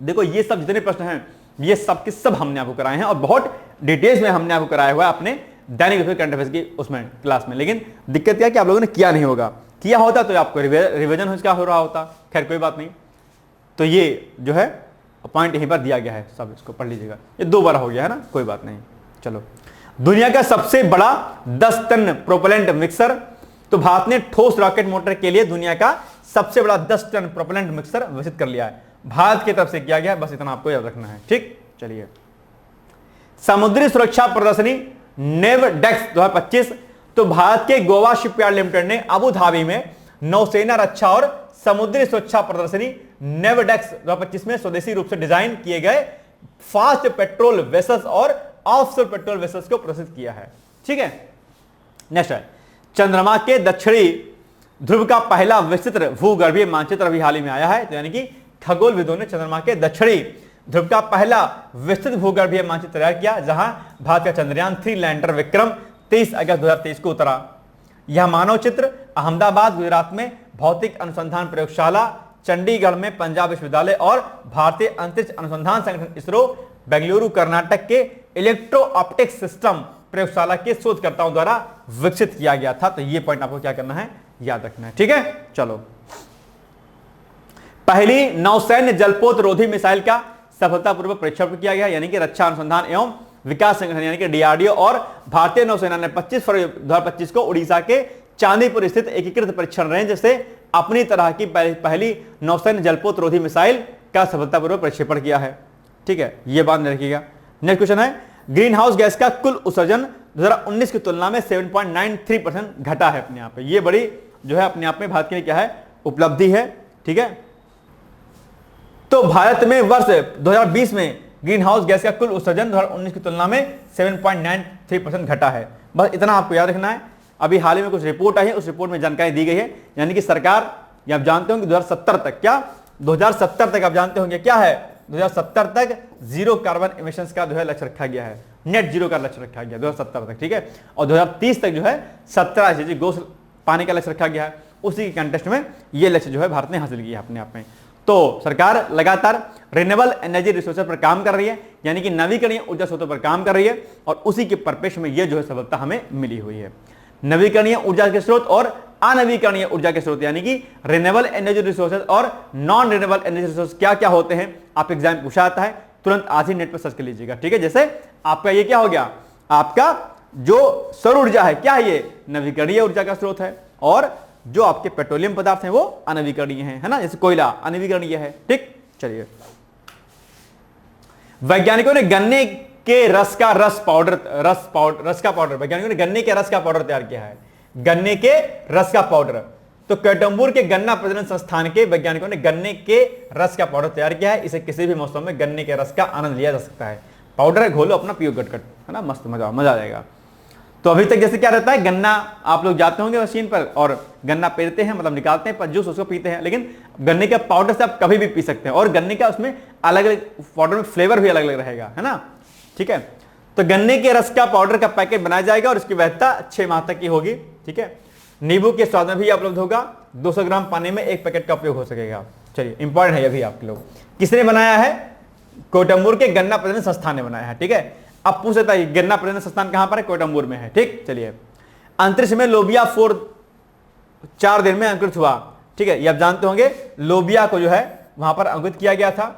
देखो, ये सब जितने प्रश्न हैं ये सब के सब हमने आपको कराए हैं और बहुत डिटेल्स में हमने आपको कराया हुआ है अपने दैनिक करंट अफेयर्स की उसमें क्लास में। लेकिन दिक्कत क्या है कि आप लोगों ने किया नहीं होगा, किया होता तो आपको रिवीजन इसका हो रहा होता। खैर कोई बात नहीं, तो ये जो है पॉइंट यहीं पर दिया गया है, सब इसको पढ़ लीजिएगा। ये 2 बार हो गया है ना, कोई बात नहीं। चलो, दुनिया का सबसे बड़ा 10 टन प्रोपेलेंट मिक्सर। तो भारत ने ठोस रॉकेट मोटर के लिए दुनिया का सबसे बड़ा 10 टन प्रोपेलेंट मिक्सर विकसित कर लिया है, भारत की तरफ से किया गया है, बस इतना आपको याद रखना है, ठीक। चलिए, समुद्री सुरक्षा प्रदर्शनी नेवडेक्स 2025। तो भारत के गोवा शिपयार्ड लिमिटेड ने अबू धाबी में नौसेना रक्षा और समुद्री सुरक्षा प्रदर्शनी नेवडेक्स 2025 में स्वदेशी रूप से डिजाइन किए गए फास्ट पेट्रोल वेसल्स और ऑफशोर पेट्रोल वेसल्स को प्रदर्शित किया है, ठीक है। नेक्स्ट है, चंद्रमा के दक्षिणी ध्रुव का पहला विस्तृत भूगर्भीय मानचित्र अभी हाल ही में आया है। तो यानी कि खगोलविदों ने चंद्रमा के दक्षिणी ध्रुव का पहला विस्तृत भूगर्भीय मानचित्र तैयार किया, जहां भारत का चंद्रयान 3 लैंडर विक्रम 23 अगस्त 2023 को उतरा। यह मानव चित्र अहमदाबाद गुजरात में भौतिक अनुसंधान प्रयोगशाला, चंडीगढ़ में पंजाब विश्वविद्यालय और भारतीय अंतरिक्ष अनुसंधान संगठन इसरो बेंगलुरु कर्नाटक के इलेक्ट्रो ऑप्टिक्स सिस्टम प्रयोगशाला के शोधकर्ताओं द्वारा विकसित किया गया था। तो ये पॉइंट आपको क्या करना है, याद रखना है, ठीक है। चलो, पहली नौसैन्य जलपोत रोधी मिसाइल का सफलतापूर्वक परीक्षण किया गया, यानी कि रक्षा अनुसंधान एवं विकास संगठन यानी कि डीआरडीओ और भारतीय नौसेना ने 25 फरवरी 2025 को उड़ीसा के चांदीपुर स्थित एकीकृत परीक्षण रेंज से अपनी तरह की पहली नौसैन्य जलपोत रोधी मिसाइल का सफलतापूर्वक प्रक्षेपण किया है, ठीक है। यह बात नहीं रखिएगा। नेक्स्ट क्वेश्चन है, ग्रीन हाउस गैस का कुल उत्सर्जन 2019 की तुलना में 7.93% घटा है अपने आप पे। ये बड़ी जो है अपने आप में भारत के लिए क्या है, उपलब्धि है, ठीक है। तो भारत में वर्ष 2020 में ग्रीन हाउस गैस का कुल उत्सर्जन 2019 की तुलना में 7.93% घटा है, बस इतना आपको याद रखना है। अभी हाल ही में कुछ रिपोर्ट आई है, उस रिपोर्ट में जानकारी दी गई है, यानी कि सरकार, ये आप जानते होंगे 2070 तक, क्या 2070 तक आप जानते होंगे क्या है, 2070 तक जीरो कार्बन इमिशंस का जो है लक्ष्य रखा गया है, नेट जीरो का लक्ष्य रखा गया 2070 तक, ठीक है। और 2030 तक जो है 17 गोस पाने का लक्ष्य रखा गया है। उसी के कंटेस्ट में ये लक्ष्य जो है भारत ने हासिल किया अपने आप में। तो सरकार लगातार रिन्यूएबल एनर्जी रिसोर्सेज पर काम कर रही है, यानी कि नवीकरणीय ऊर्जा स्रोतों पर काम कर रही है, और उसी के परिप्रेक्ष्य में ये जो है सफलता हमें मिली हुई है। नवीकरणीय ऊर्जा के स्रोत और अनवीकरणीय ऊर्जा के स्रोत, यानी कि रिन्यूएबल एनर्जी रिसोर्सेज और नॉन रिन्यूएबल एनर्जी रिसोर्स क्या क्या होते हैं, आप एग्जाम पूछा आता है, तुरंत आज ही नेट पर सर्च कर लीजिएगा। ठीक है, जैसे आपका ये क्या हो गया, आपका जो सौर ऊर्जा है क्या है, ये नवीकरणीय ऊर्जा का स्रोत है, और जो आपके पेट्रोलियम पदार्थ हैं वो अनवीकरणीय है ना, जैसे कोयला अनवीकरणीय है। ठीक, चलिए वैज्ञानिकों ने गन्ने के रस का पाउडर वैज्ञानिकों ने गन्ने के रस का पाउडर तैयार किया है, गन्ने के रस का पाउडर। तो कैटम्बूर के गन्ना प्रजनन संस्थान के वैज्ञानिकों ने गन्ने के रस का पाउडर तैयार किया है। इसे किसी भी मौसम में गन्ने के रस का आनंद लिया जा सकता है। पाउडर है, घोलो अपना, पियो गटगट, है ना, मस्त मजा आ जाएगा। तो अभी तक जैसे क्या रहता है, गन्ना आप लोग जाते होंगे मशीन पर और गन्ना पेरते हैं, मतलब निकालते हैं, पर जूस उसको पीते हैं, लेकिन गन्ने के पाउडर से आप कभी भी पी सकते हैं, और गन्ने का उसमें अलग अलग पाउडर में फ्लेवर भी अलग अलग रहेगा, है ना। ठीक है, तो गन्ने के रस का पाउडर का पैकेट बनाया जाएगा और इसकी वैधता 6 माह तक की होगी। ठीक है, नींबू के स्वाद में भी उपलब्ध होगा। 200 ग्राम पानी में 1 पैकेट का उपयोग हो सकेगा। चलिए, इंपॉर्टेंट है ये भी आपके लोग। किसने बनाया है, कोटम्बूर के गन्ना प्रजनन संस्थान ने बनाया है। ठीक है, अब पूछ सकता है गन्ना प्रजनन संस्थान कहां पर है, कोटम्बूर में है। ठीक, चलिए अंतरिक्ष में लोबिया 4 दिन में अंकुरित हुआ। ठीक है, ये आप जानते होंगे, लोबिया को जो है वहां पर अंकुरित किया गया था।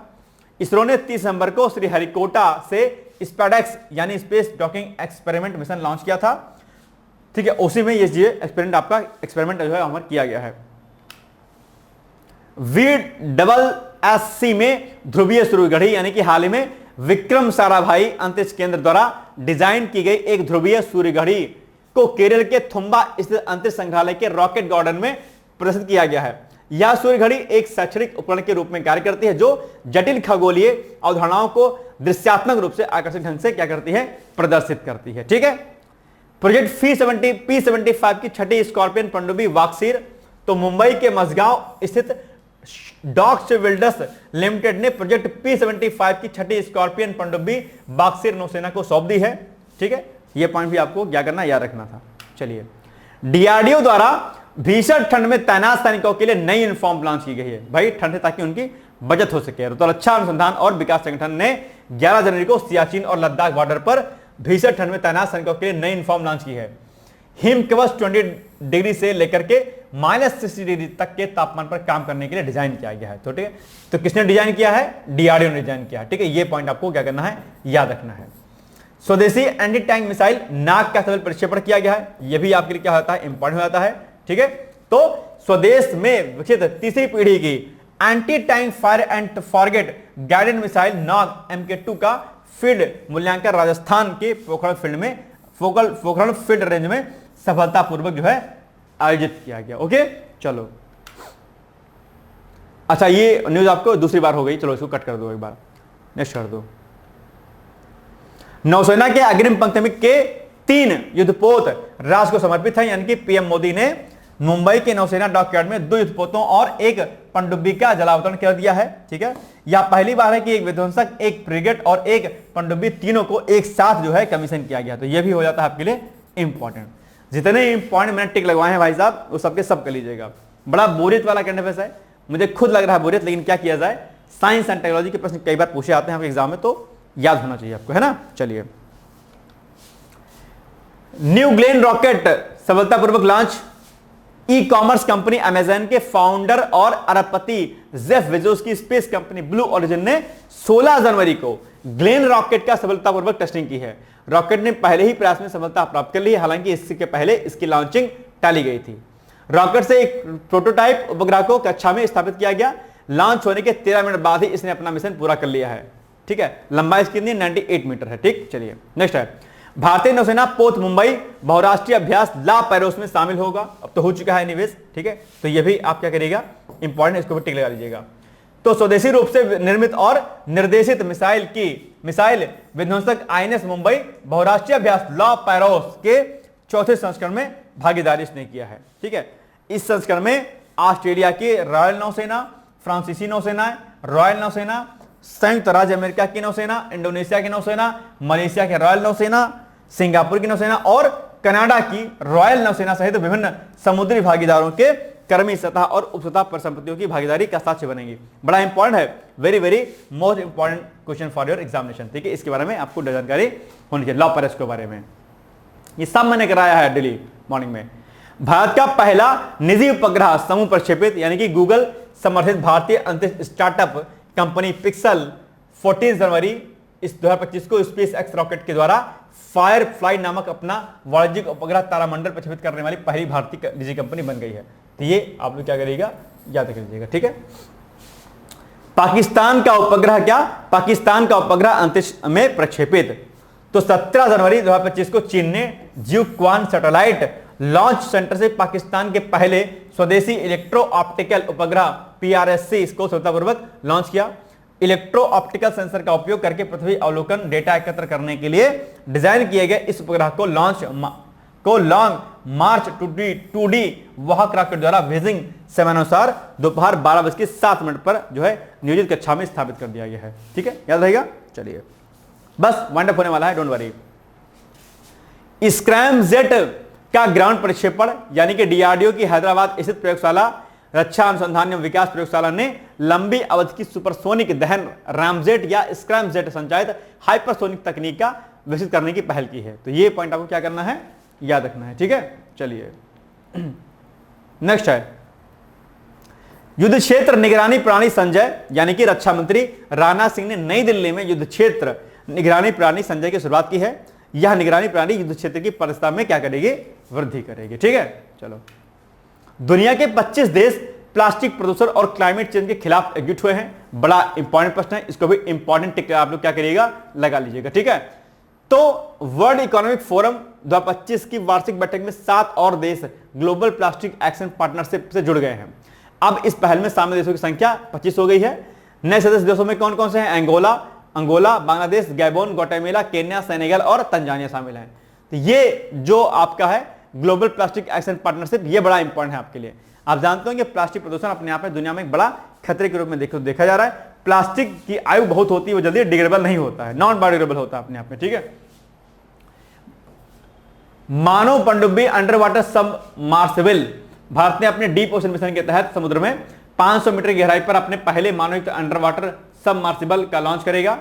इसरो ने 30 नवंबर को श्रीहरिकोटा से स्पेडेक्स यानी space docking experiment mission launch किया था। ठीक है, उसी में ये एक्सपेरिमेंट जो है हमारा किया गया है। VSS में ध्रुवीय सूर्यघड़ी, यानी कि हाल ही में विक्रम साराभाई अंतरिक्ष केंद्र द्वारा डिजाइन की गई एक ध्रुवीय सूर्यघड़ी को केरल के थुम्बा स्थित अंतरिक्ष संग्रहालय के रॉकेट गार्डन में प्रदर्शित किया गया है। यह सूर्यघड़ी एक शैक्षणिक उपकरण के रूप में कार्य करती है, जो जटिल खगोलीय अवधारणाओं को दृश्यात्मक रूप से आकर्षक ढंग से क्या करती है, प्रदर्शित करती है। ठीक है, प्रोजेक्ट P75 की छठी स्कॉर्पियन पनडुब्बी वाक्सीर, तो मुंबई के मझगांव स्थित डॉक्स बिल्डर्स लिमिटेड ने प्रोजेक्ट P75 की छठी स्कॉर्पियन पनडुब्बी वाक्सीर नौसेना को सौंप दी है। ठीक है, यह पॉइंट भी आपको क्या करना, याद रखना था। चलिए, डीआरडीओ द्वारा भीषण ठंड में तैनात सैनिकों के लिए नई यूनिफॉर्म लॉन्च की गई है। भाई ठंड से ताकि उनकी बचत हो सके। तो रक्षा अनुसंधान और विकास संगठन ने 11 जनवरी को सियाचिन और लद्दाख बॉर्डर पर भीषण ठंड में तैनात सैनिकों के लिए नई यूनिफॉर्म लॉन्च की है। हिम कवच 20 डिग्री से लेकर के -60 डिग्री तक के तापमान पर काम करने के लिए डिजाइन किया गया है। तो ठीक है, तो किसने डिजाइन किया है, डीआरडीओ ने डिजाइन किया है। ठीक है, ये पॉइंट आपको क्या करना है, याद रखना है। स्वदेशी एंटी टैंक मिसाइल नाग का सफल प्रक्षेपण किया गया है। यह भी आपके लिए क्या होता है, इंपॉर्टेंट हो जाता है। ठीक है, तो स्वदेश में विकसित तीसरी पीढ़ी की anti tank fire and forget guided missile Nag MK2 का फील्ड मूल्यांकन राजस्थान के पोखरण फील्ड रेंज में सफलतापूर्वक जो है आयोजित किया गया। ओके, चलो, अच्छा ये न्यूज आपको दूसरी बार हो गई, चलो इसको कट कर दो, एक बार नेक्स्ट कर दो। नौसेना के अग्रिम पंक्ति में के 3 युद्धपोत राष्ट्र को समर्पित है, यानी कि पीएम मोदी ने मुंबई के नौसेना डॉकयार्ड में 2 युद्धपोतों और 1 पनडुब्बी का जलावतरण कर दिया है। ठीक है, यह पहली बार है कि एक विध्वंसक, एक फ्रिगेट और एक पनडुब्बी, तीनों को एक साथ जो है कमीशन किया गया। तो यह भी हो जाता है आपके लिए इंपॉर्टेंट। जितने इंपॉर्टेंट मैंने टिक लगवाए हैं भाई साहब, वो सबके सब कर लीजिएगा। बड़ा बोरियत वाला करंट अफेयर्स है, मुझे खुद लग रहा है बोरियत, लेकिन क्या किया जाए, साइंस एंड टेक्नोलॉजी के प्रश्न कई बार पूछे आते हैं आपके एग्जाम में, तो याद होना चाहिए आपको, है ना। चलिए, न्यू ग्लेन रॉकेट सफलतापूर्वक launch. E commerce company Amazon के फाउंडर और अरबपति जेफ बेजोस की स्पेस कंपनी ब्लू ओरिजिन ने 16 जनवरी को ग्लेन रॉकेट का सफलतापूर्वक टेस्टिंग की है। रॉकेट ने पहले ही प्रयास में सफलता प्राप्त कर ली है, हालांकि इसके पहले इसकी लॉन्चिंग टाली गई थी। रॉकेट से एक प्रोटोटाइप उपग्रह को कक्षा में स्थापित किया गया। लॉन्च होने के 13 मिनट बाद ही इसने अपना मिशन पूरा कर लिया है। ठीक है, लंबाई इसकी 98 मीटर है। ठीक, चलिए नेक्स्ट है, भारतीय नौसेना पोत मुंबई बहुराष्ट्रीय अभ्यास ला पैरोस में शामिल होगा। अब तो हो चुका है निवेश। ठीक है, तो ये भी आप क्या करिएगा, इंपॉर्टेंट, इसको भी टिक लगा लीजिएगा। तो स्वदेशी रूप से निर्मित और निर्देशित मिसाइल विध्वंसक INS मुंबई बहुराष्ट्रीय अभ्यास ला पैरोस के 4थे संस्करण में भागीदारी इसने किया है। ठीक है, इस संस्करण में ऑस्ट्रेलिया की रॉयल नौसेना, फ्रांसीसी नौसेना, रॉयल नौसेना, संयुक्त राज्य अमेरिका की नौसेना, इंडोनेशिया की नौसेना, मलेशिया की रॉयल नौसेना, सिंगापुर की नौसेना और कनाडा की रॉयल नौसेना सहित विभिन्न समुद्री भागीदारों के कर्मी सतह और उपसतह परिसंपत्तियों की भागीदारी का साक्ष्य बनेगी। बड़ा इंपॉर्टेंट है, very very most important question for your examination. ठीक है, इसके बारे में आपको जानकारी होनी चाहिए, लॉ पैरिस के बारे में। ये सब मैंने कराया है डेली, मॉर्निंग में। भारत का पहला निजी उपग्रह समूह प्रक्षेपित यानी कि गूगल समर्थित भारतीय अंतरिक्ष स्टार्टअप कंपनी पिक्सल 14 जनवरी इस 2025 को स्पेस एक्स रॉकेट के द्वारा फायरफ्लाई नामक अपना वाणिज्यिक उपग्रह तारामंडल प्रक्षेपित करने वाली पहली भारतीय निजी कंपनी बन गई है। तो ये आप लोग क्या करिएगा, याद कर लीजिएगा, ठीक है। पाकिस्तान का उपग्रह क्या, पाकिस्तान का उपग्रह अंतरिक्ष में प्रक्षेपित। तो 17 जनवरी 2025 को चीन ने ज्यूक्वान सैटेलाइट लॉन्च सेंटर से पाकिस्तान के पहले स्वदेशी इलेक्ट्रो ऑप्टिकल उपग्रह PRSC इसको सफलतापूर्वक लॉन्च किया। इलेक्ट्रो ऑप्टिकल सेंसर का उपयोग करके पृथ्वी अवलोकन डेटा एकत्र करने के लिए डिजाइन किए गए इस उपग्रह को लॉन्ग मार्च 2D वाहक रॉकेट द्वारा बेजिंग समयानुसार दोपहर 12:07 पर जो है नियोजित कक्षा में स्थापित कर दिया गया है। ठीक है, याद रहेगा। चलिए बस वाइंड अप होने वाला है, डोंट वरी। स्क्रैमजेट का ग्राउंड प्रक्षेपण यानी कि DRDO की हैदराबाद स्थित प्रयोगशाला रक्षा अनुसंधान एवं विकास प्रयोगशाला ने लंबी अवधि की सुपरसोनिक दहन रामजेट या स्क्रैमजेट संचालित हाइपरसोनिक तकनीक का विकसित करने की पहल की है। तो ये पॉइंट आपको क्या करना है, याद रखना है। ठीक है, चलिए नेक्स्ट है युद्ध क्षेत्र निगरानी प्रणाली संजय यानी कि रक्षा मंत्री राजनाथ सिंह ने नई दिल्ली में युद्ध क्षेत्र निगरानी प्रणाली संजय की शुरुआत की है। यह निगरानी प्रणाली युद्ध क्षेत्र की परिस्थिति में क्या करेगी, वृद्धि करेगी। ठीक है, चलो। दुनिया के 25 देश प्लास्टिक प्रदूषण और क्लाइमेट चेंज के खिलाफ एकजुट हुए हैं। बड़ा इंपॉर्टेंट प्रश्न है, इसको भी इंपॉर्टेंट टिक आप लोग क्या करिएगा, लगा लीजिएगा। ठीक है, तो वर्ल्ड इकोनॉमिक फोरम 2025 की वार्षिक बैठक में 7 और देश ग्लोबल प्लास्टिक एक्शन पार्टनरशिप से जुड़ गए हैं। अब इस पहल में शामिल देशों की संख्या 25 हो गई है। नए सदस्य देशों में कौन कौन से हैं, Angola, Bangladesh, Gabon, Guatemala, Kenya, Senegal और तंजानिया शामिल हैं। तो ये जो आपका है ग्लोबल प्लास्टिक एक्शन पार्टनरशिप, ये बड़ा इंपॉर्टेंट है आपके लिए। आप जानते हो कि प्लास्टिक प्रदूषण अपने आप में दुनिया में एक बड़ा खतरे के रूप में देखा जा रहा है। प्लास्टिक की आयु बहुत होती है, वो जल्दी डिग्रेडेबल नहीं होता है, नॉन बायोडिग्रेडेबल होता है अपने आप में। ठीक है, मानव पनडुब्बी अंडर वाटर सबमर्सिबल, भारत ने अपने डीप ओशन मिशन के तहत समुद्र में 500 मीटर की गहराई पर अपने पहले मानवयुक्त अंडर वाटर सबमर्सिबल का लॉन्च करेगा।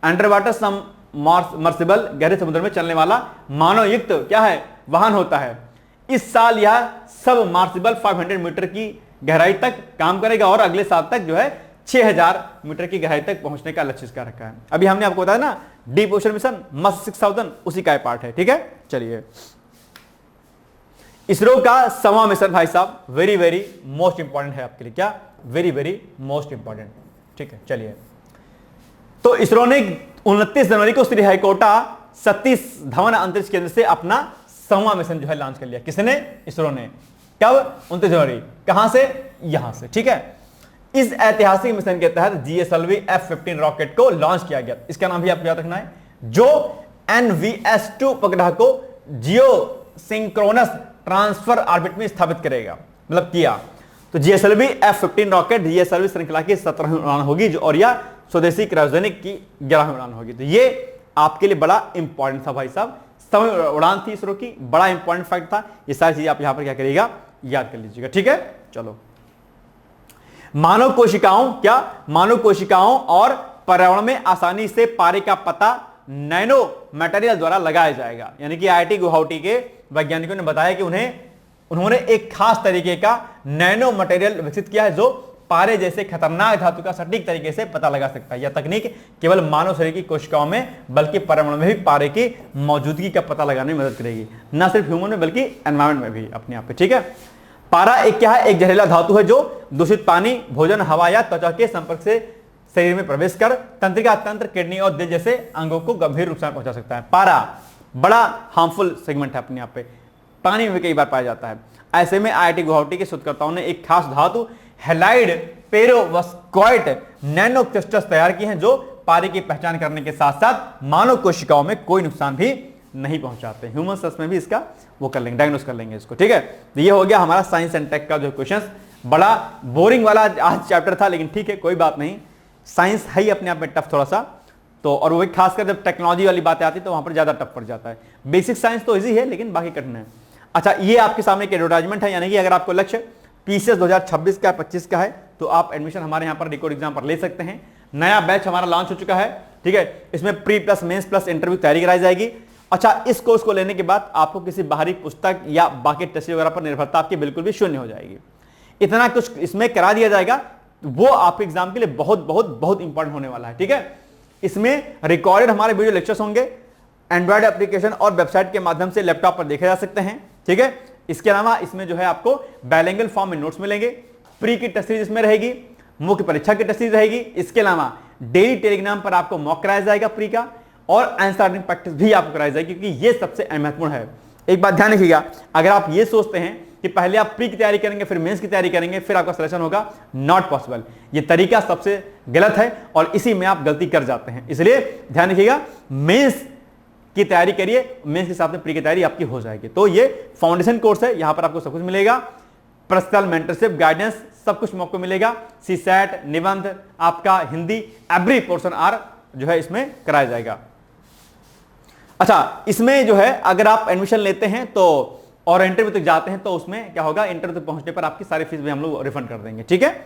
अंडर वाटर सबमर्सिबल गहरे समुद्र में चलने वाला मानवयुक्त क्या है, वाहन होता है। इस साल यह सबमर्सिबल 500 मीटर की गहराई तक काम करेगा और अगले साल तक जो है 6000 मीटर की गहराई तक पहुंचने का लक्ष्य इसका रखा है। अभी हमने आपको बताया ना डीप ओशन मिशन मस्क 6000 उसी का पार्ट है। ठीक है, चलिए। इसरो का 7वां मिशन भाई साहब वेरी वेरी मोस्ट इंपॉर्टेंट है आपके लिए, क्या वेरी वेरी मोस्ट इंपॉर्टेंट। ठीक है, चलिए। तो इसरो ने 29 जनवरी को श्रीहरिकोटा सतीश धवन अंतरिक्ष केंद्र से अपना 7वां मिशन जो है लॉन्च कर लिया। किसने, इसरो ने। कब, 29 जनवरी। कहां से, यहां से। ठीक है, इस ऐतिहासिक मिशन के तहत GSLV F-15 रॉकेट को लॉन्च किया गया। इसका नाम भी आपको याद रखना है, जो NVS-2 उपग्रह को जियो सिंक्रोनस ट्रांसफर ऑर्बिट में स्थापित करेगा, मतलब किया। तो GSLV F-15 रॉकेट GSLV श्रृंखला की 17वीं उड़ान होगी जो, और यह स्वदेशी क्रायोजेनिक की 11वीं उड़ान होगी। तो ये आपके लिए बड़ा इंपॉर्टेंट था भाई साहब, 7वीं उड़ान थी इसरो की, बड़ा इंपॉर्टेंट फैक्ट था। ये सारी चीजें आप यहां पर क्या करिएगा, याद कर लीजिएगा। ठीक है, चलो। मानव कोशिकाओं और पर्यावरण में आसानी से पारे का पता नैनो मटेरियल द्वारा लगाया जाएगा। यानी कि IIT गुवाहाटी के वैज्ञानिकों ने बताया कि उन्होंने एक खास तरीके का नैनो मटेरियल विकसित किया है जो पारे जैसे खतरनाक धातु का सटीक तरीके से पता लगा सकता है। यह तकनीक केवल मानव शरीर की कोशिकाओं में बल्कि पर्यावरण में भी पारे की मौजूदगी का पता लगाने में मदद करेगी, न सिर्फ ह्यूमन में बल्कि एनवायरमेंट में भी अपने आप पे। ठीक है, पारा एक क्या है, एक जहरीला धातु है जो दूषित पानी, भोजन, हवा या त्वचा के संपर्क से शरीर में प्रवेश कर तंत्रिका तंत्र, किडनी और दिल जैसे अंगों को गंभीर नुकसान पहुंचा सकता है। पारा बड़ा हार्मफुल सेगमेंट है अपने आप पे, पानी में कई बार पाया जाता है। ऐसे में IIT गुवाहाटी के शोधकर्ताओं ने एक खास धातु हैलाइड पेरोवस्कॉइट नैनो क्रिस्टल्स तैयार की हैं जो पारे की पहचान करने के साथ साथ मानव कोशिकाओं में कोई नुकसान भी नहीं पहुंचाते। ह्यूमन सेल्स में भी इसका वो कर लेंगे, डायग्नोस कर लेंगे इसको। ठीक है, तो ये हो गया हमारा साइंस एंड टेक का जो क्वेश्चन। बड़ा बोरिंग वाला आज चैप्टर था, लेकिन ठीक है, कोई बात नहीं। साइंस है ही अपने आप में टफ थोड़ा सा, तो और वो खासकर जब टेक्नोलॉजी वाली बातें आती है तो वहां पर ज्यादा टफ पड़ जाता है। बेसिक साइंस तो इजी है लेकिन बाकी कठिन है। अच्छा, ये आपके सामने एक एडवर्टाइजमेंट है, यानी कि अगर आपको लक्ष्य PCS 2026 का 25 का है तो आप एडमिशन हमारे यहाँ पर रिकॉर्ड एग्जाम पर ले सकते हैं। नया बैच हमारा लॉन्च हो चुका है। ठीक है, इसमें pre plus mains plus interview तैयारी कराई जाएगी अच्छा, इस कोर्स को लेने के बाद आपको किसी बाहरी पुस्तक या बाकी टेस्ट वगैरह पर निर्भरता आपकी बिल्कुल भी शून्य हो जाएगी। इतना कुछ इसमें करा दिया जाएगा, वो आपके एग्जाम के लिए बहुत बहुत बहुत इंपॉर्टेंट होने वाला है। ठीक है, इसमें रिकॉर्डेड हमारे वीडियो लेक्चर्स होंगे, एंड्रॉइड एप्लीकेशन और वेबसाइट के माध्यम से लैपटॉप पर देखे जा सकते हैं। ठीक है, इसके अलावा इसमें जो है आपको बाइलिंगुअल फॉर्म में नोट्स मिलेंगे, प्री की टेस्ट सीरीज इसमें रहेगी, मुख्य परीक्षा की टेस्ट सीरीज रहेगी। इसके अलावा डेली टेलीग्राम पर आपको मॉक कराया जाएगा प्री का, और आंसर राइटिंग प्रैक्टिस भी आपको कराई जाएगी, क्योंकि ये सबसे महत्वपूर्ण है। एक बात ध्यान रखिएगा, अगर आप ये सोचते हैं कि पहले आप प्री की तैयारी करेंगे फिर मेंस की तैयारी करेंगे फिर आपका सिलेक्शन होगा, नॉट पॉसिबल। ये तरीका सबसे गलत है और इसी में आप गलती कर जाते हैं। इसलिए ध्यान रखिएगा, मेंस की तैयारी करिए, मेंस के साथ में प्री की तैयारी आपकी हो जाएगी। तो ये फाउंडेशन कोर्स है, यहां पर आपको सब कुछ मिलेगा, पर्सनल मेंटरशिप, गाइडेंस, सब कुछ आपको मिलेगा। सीसैट, निबंध, आपका हिंदी, एवरी पोर्शन आर जो है इसमें कराया जाएगा। अच्छा, इसमें जो है अगर आप एडमिशन लेते हैं तो और इंटरव्यू तक जाते हैं तो उसमें क्या होगा, इंटरव्यू तक पहुंचने पर आपकी सारी फीस भी हम लोग रिफंड कर देंगे। ठीक है,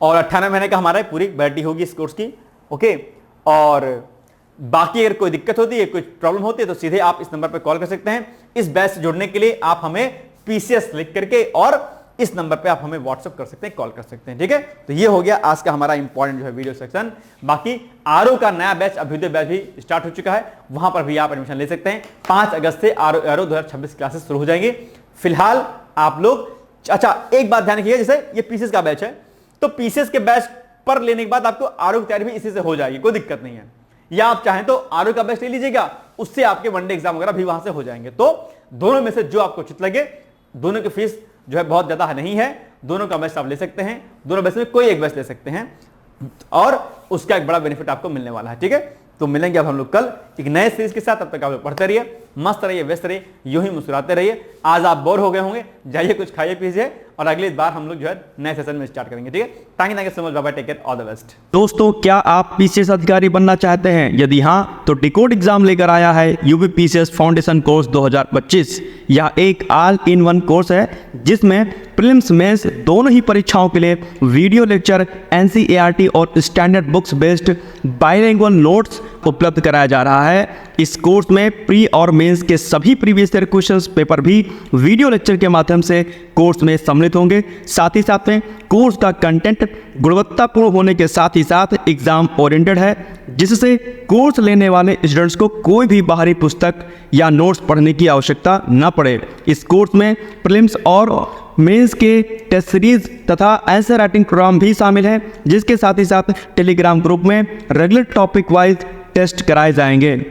और 98 महीने का हमारा पूरी वैलिडिटी होगी इस कोर्स की। ओके, और बाकी अगर कोई दिक्कत होती है, कोई प्रॉब्लम होती है तो सीधे आप इस नंबर पर कॉल कर सकते हैं। इस बैच से जुड़ने के लिए आप हमें पीसीएस लिख करके और इस नंबर पे आप हमें व्हाट्सएप कर सकते हैं, कॉल कर सकते हैं। ठीक है, तो ये हो गया आज का हमारा इंपॉर्टेंट जो है वीडियो सेक्शन। बाकी आरओ का नया बैच, अभ्युदय बैच भी स्टार्ट हो चुका है, वहां पर भी आप एडमिशन ले सकते हैं। 5 अगस्त से आरओ 2026 क्लासेस शुरू हो जाएंगे। फिलहाल आप लोग, अच्छा एक बात ध्यान रखिएगा, जैसे ये पीसीएस का बैच है तो पीसीएस के बैच पर लेने के बाद आपको आरओ की तैयारी भी इसी से हो जाएगी, कोई दिक्कत नहीं है। या आप चाहें तो आरओ का बैच ले लीजिएगा, उससे आपके वनडे एग्जाम वगैरह भी वहां से हो जाएंगे। तो दोनों में से जो आपको उचित लगे, दोनों की फीस जो है बहुत ज्यादा नहीं है, दोनों का बैच आप ले सकते हैं, दोनों बैच में कोई एक बैच ले सकते हैं और उसका एक बड़ा बेनिफिट आपको मिलने वाला है। ठीक है, तो मिलेंगे अब हम लोग कल एक नए सीरीज के साथ। तब तक आप लोग पढ़ते रहिए, मस्त रहिए, व्यस्त रहिए, यूं ही मुस्कुराते रहिए। आज आप बोर हो गए होंगे, जाइए कुछ खाइए पीजिए, और अगली बार हम लोग जो है नए सेशन में स्टार्ट करेंगे। ठीक है, thank you so much, bye bye, take care, all the best. दोस्तों, क्या आप पीसीएस अधिकारी बनना चाहते हैं? यदि हाँ, तो डिकोड एग्जाम लेकर आया है यूपी पीसीएस फाउंडेशन कोर्स 2025। यह एक ऑल इन वन कोर्स है जिसमें प्रीलिम्स मेंस दोनों ही परीक्षाओं के लिए वीडियो लेक्चर, एनसीईआरटी और standard books based bilingual notes उपलब्ध कराया जा रहा है। इस कोर्स में प्री और मेंस के सभी प्रीवियस ईयर क्वेश्चंस पेपर भी वीडियो लेक्चर के माध्यम से कोर्स में सम्मिलित होंगे। साथ ही साथ में कोर्स का कंटेंट गुणवत्तापूर्ण होने के साथ ही साथ एग्जाम ओरिएंटेड है, जिससे कोर्स लेने वाले स्टूडेंट्स को कोई भी बाहरी पुस्तक या नोट्स पढ़ने की आवश्यकता न पड़े। इस कोर्स में प्रीलिम्स और मेंस के टेस्ट सीरीज तथा आंसर राइटिंग प्रोग्राम भी शामिल है, जिसके साथ ही साथ टेलीग्राम ग्रुप में रेगुलर टॉपिक वाइज टेस्ट कराए जाएंगे।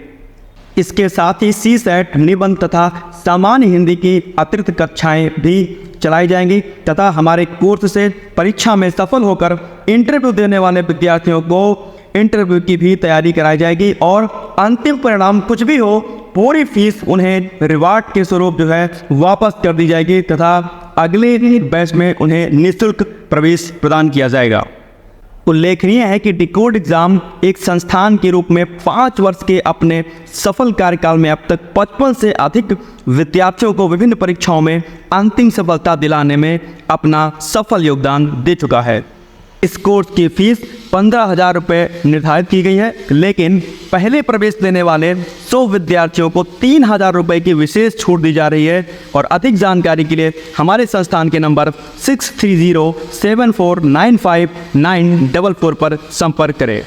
इसके साथ ही सीसैट, निबंध तथा सामान्य हिंदी की अतिरिक्त कक्षाएं भी चलाई जाएंगी तथा हमारे कोर्स से परीक्षा में सफल होकर इंटरव्यू देने वाले विद्यार्थियों को इंटरव्यू की भी तैयारी कराई जाएगी, और अंतिम परिणाम कुछ भी हो, पूरी फीस उन्हें रिवार्ड के स्वरूप जो है वापस कर दी जाएगी तथा अगले बैच में उन्हें निःशुल्क प्रवेश प्रदान किया जाएगा। उल्लेखनीय है कि डिकोड एग्जाम एक संस्थान के रूप में 5 वर्ष के अपने सफल कार्यकाल में अब तक 55 से अधिक विद्यार्थियों को विभिन्न परीक्षाओं में अंतिम सफलता दिलाने में अपना सफल योगदान दे चुका है। इस कोर्स की फीस 15,000 रुपये निर्धारित की गई है, लेकिन पहले प्रवेश लेने वाले 100 विद्यार्थियों को 3,000 रुपये की विशेष छूट दी जा रही है। और अधिक जानकारी के लिए हमारे संस्थान के नंबर 6307495944 पर संपर्क करें।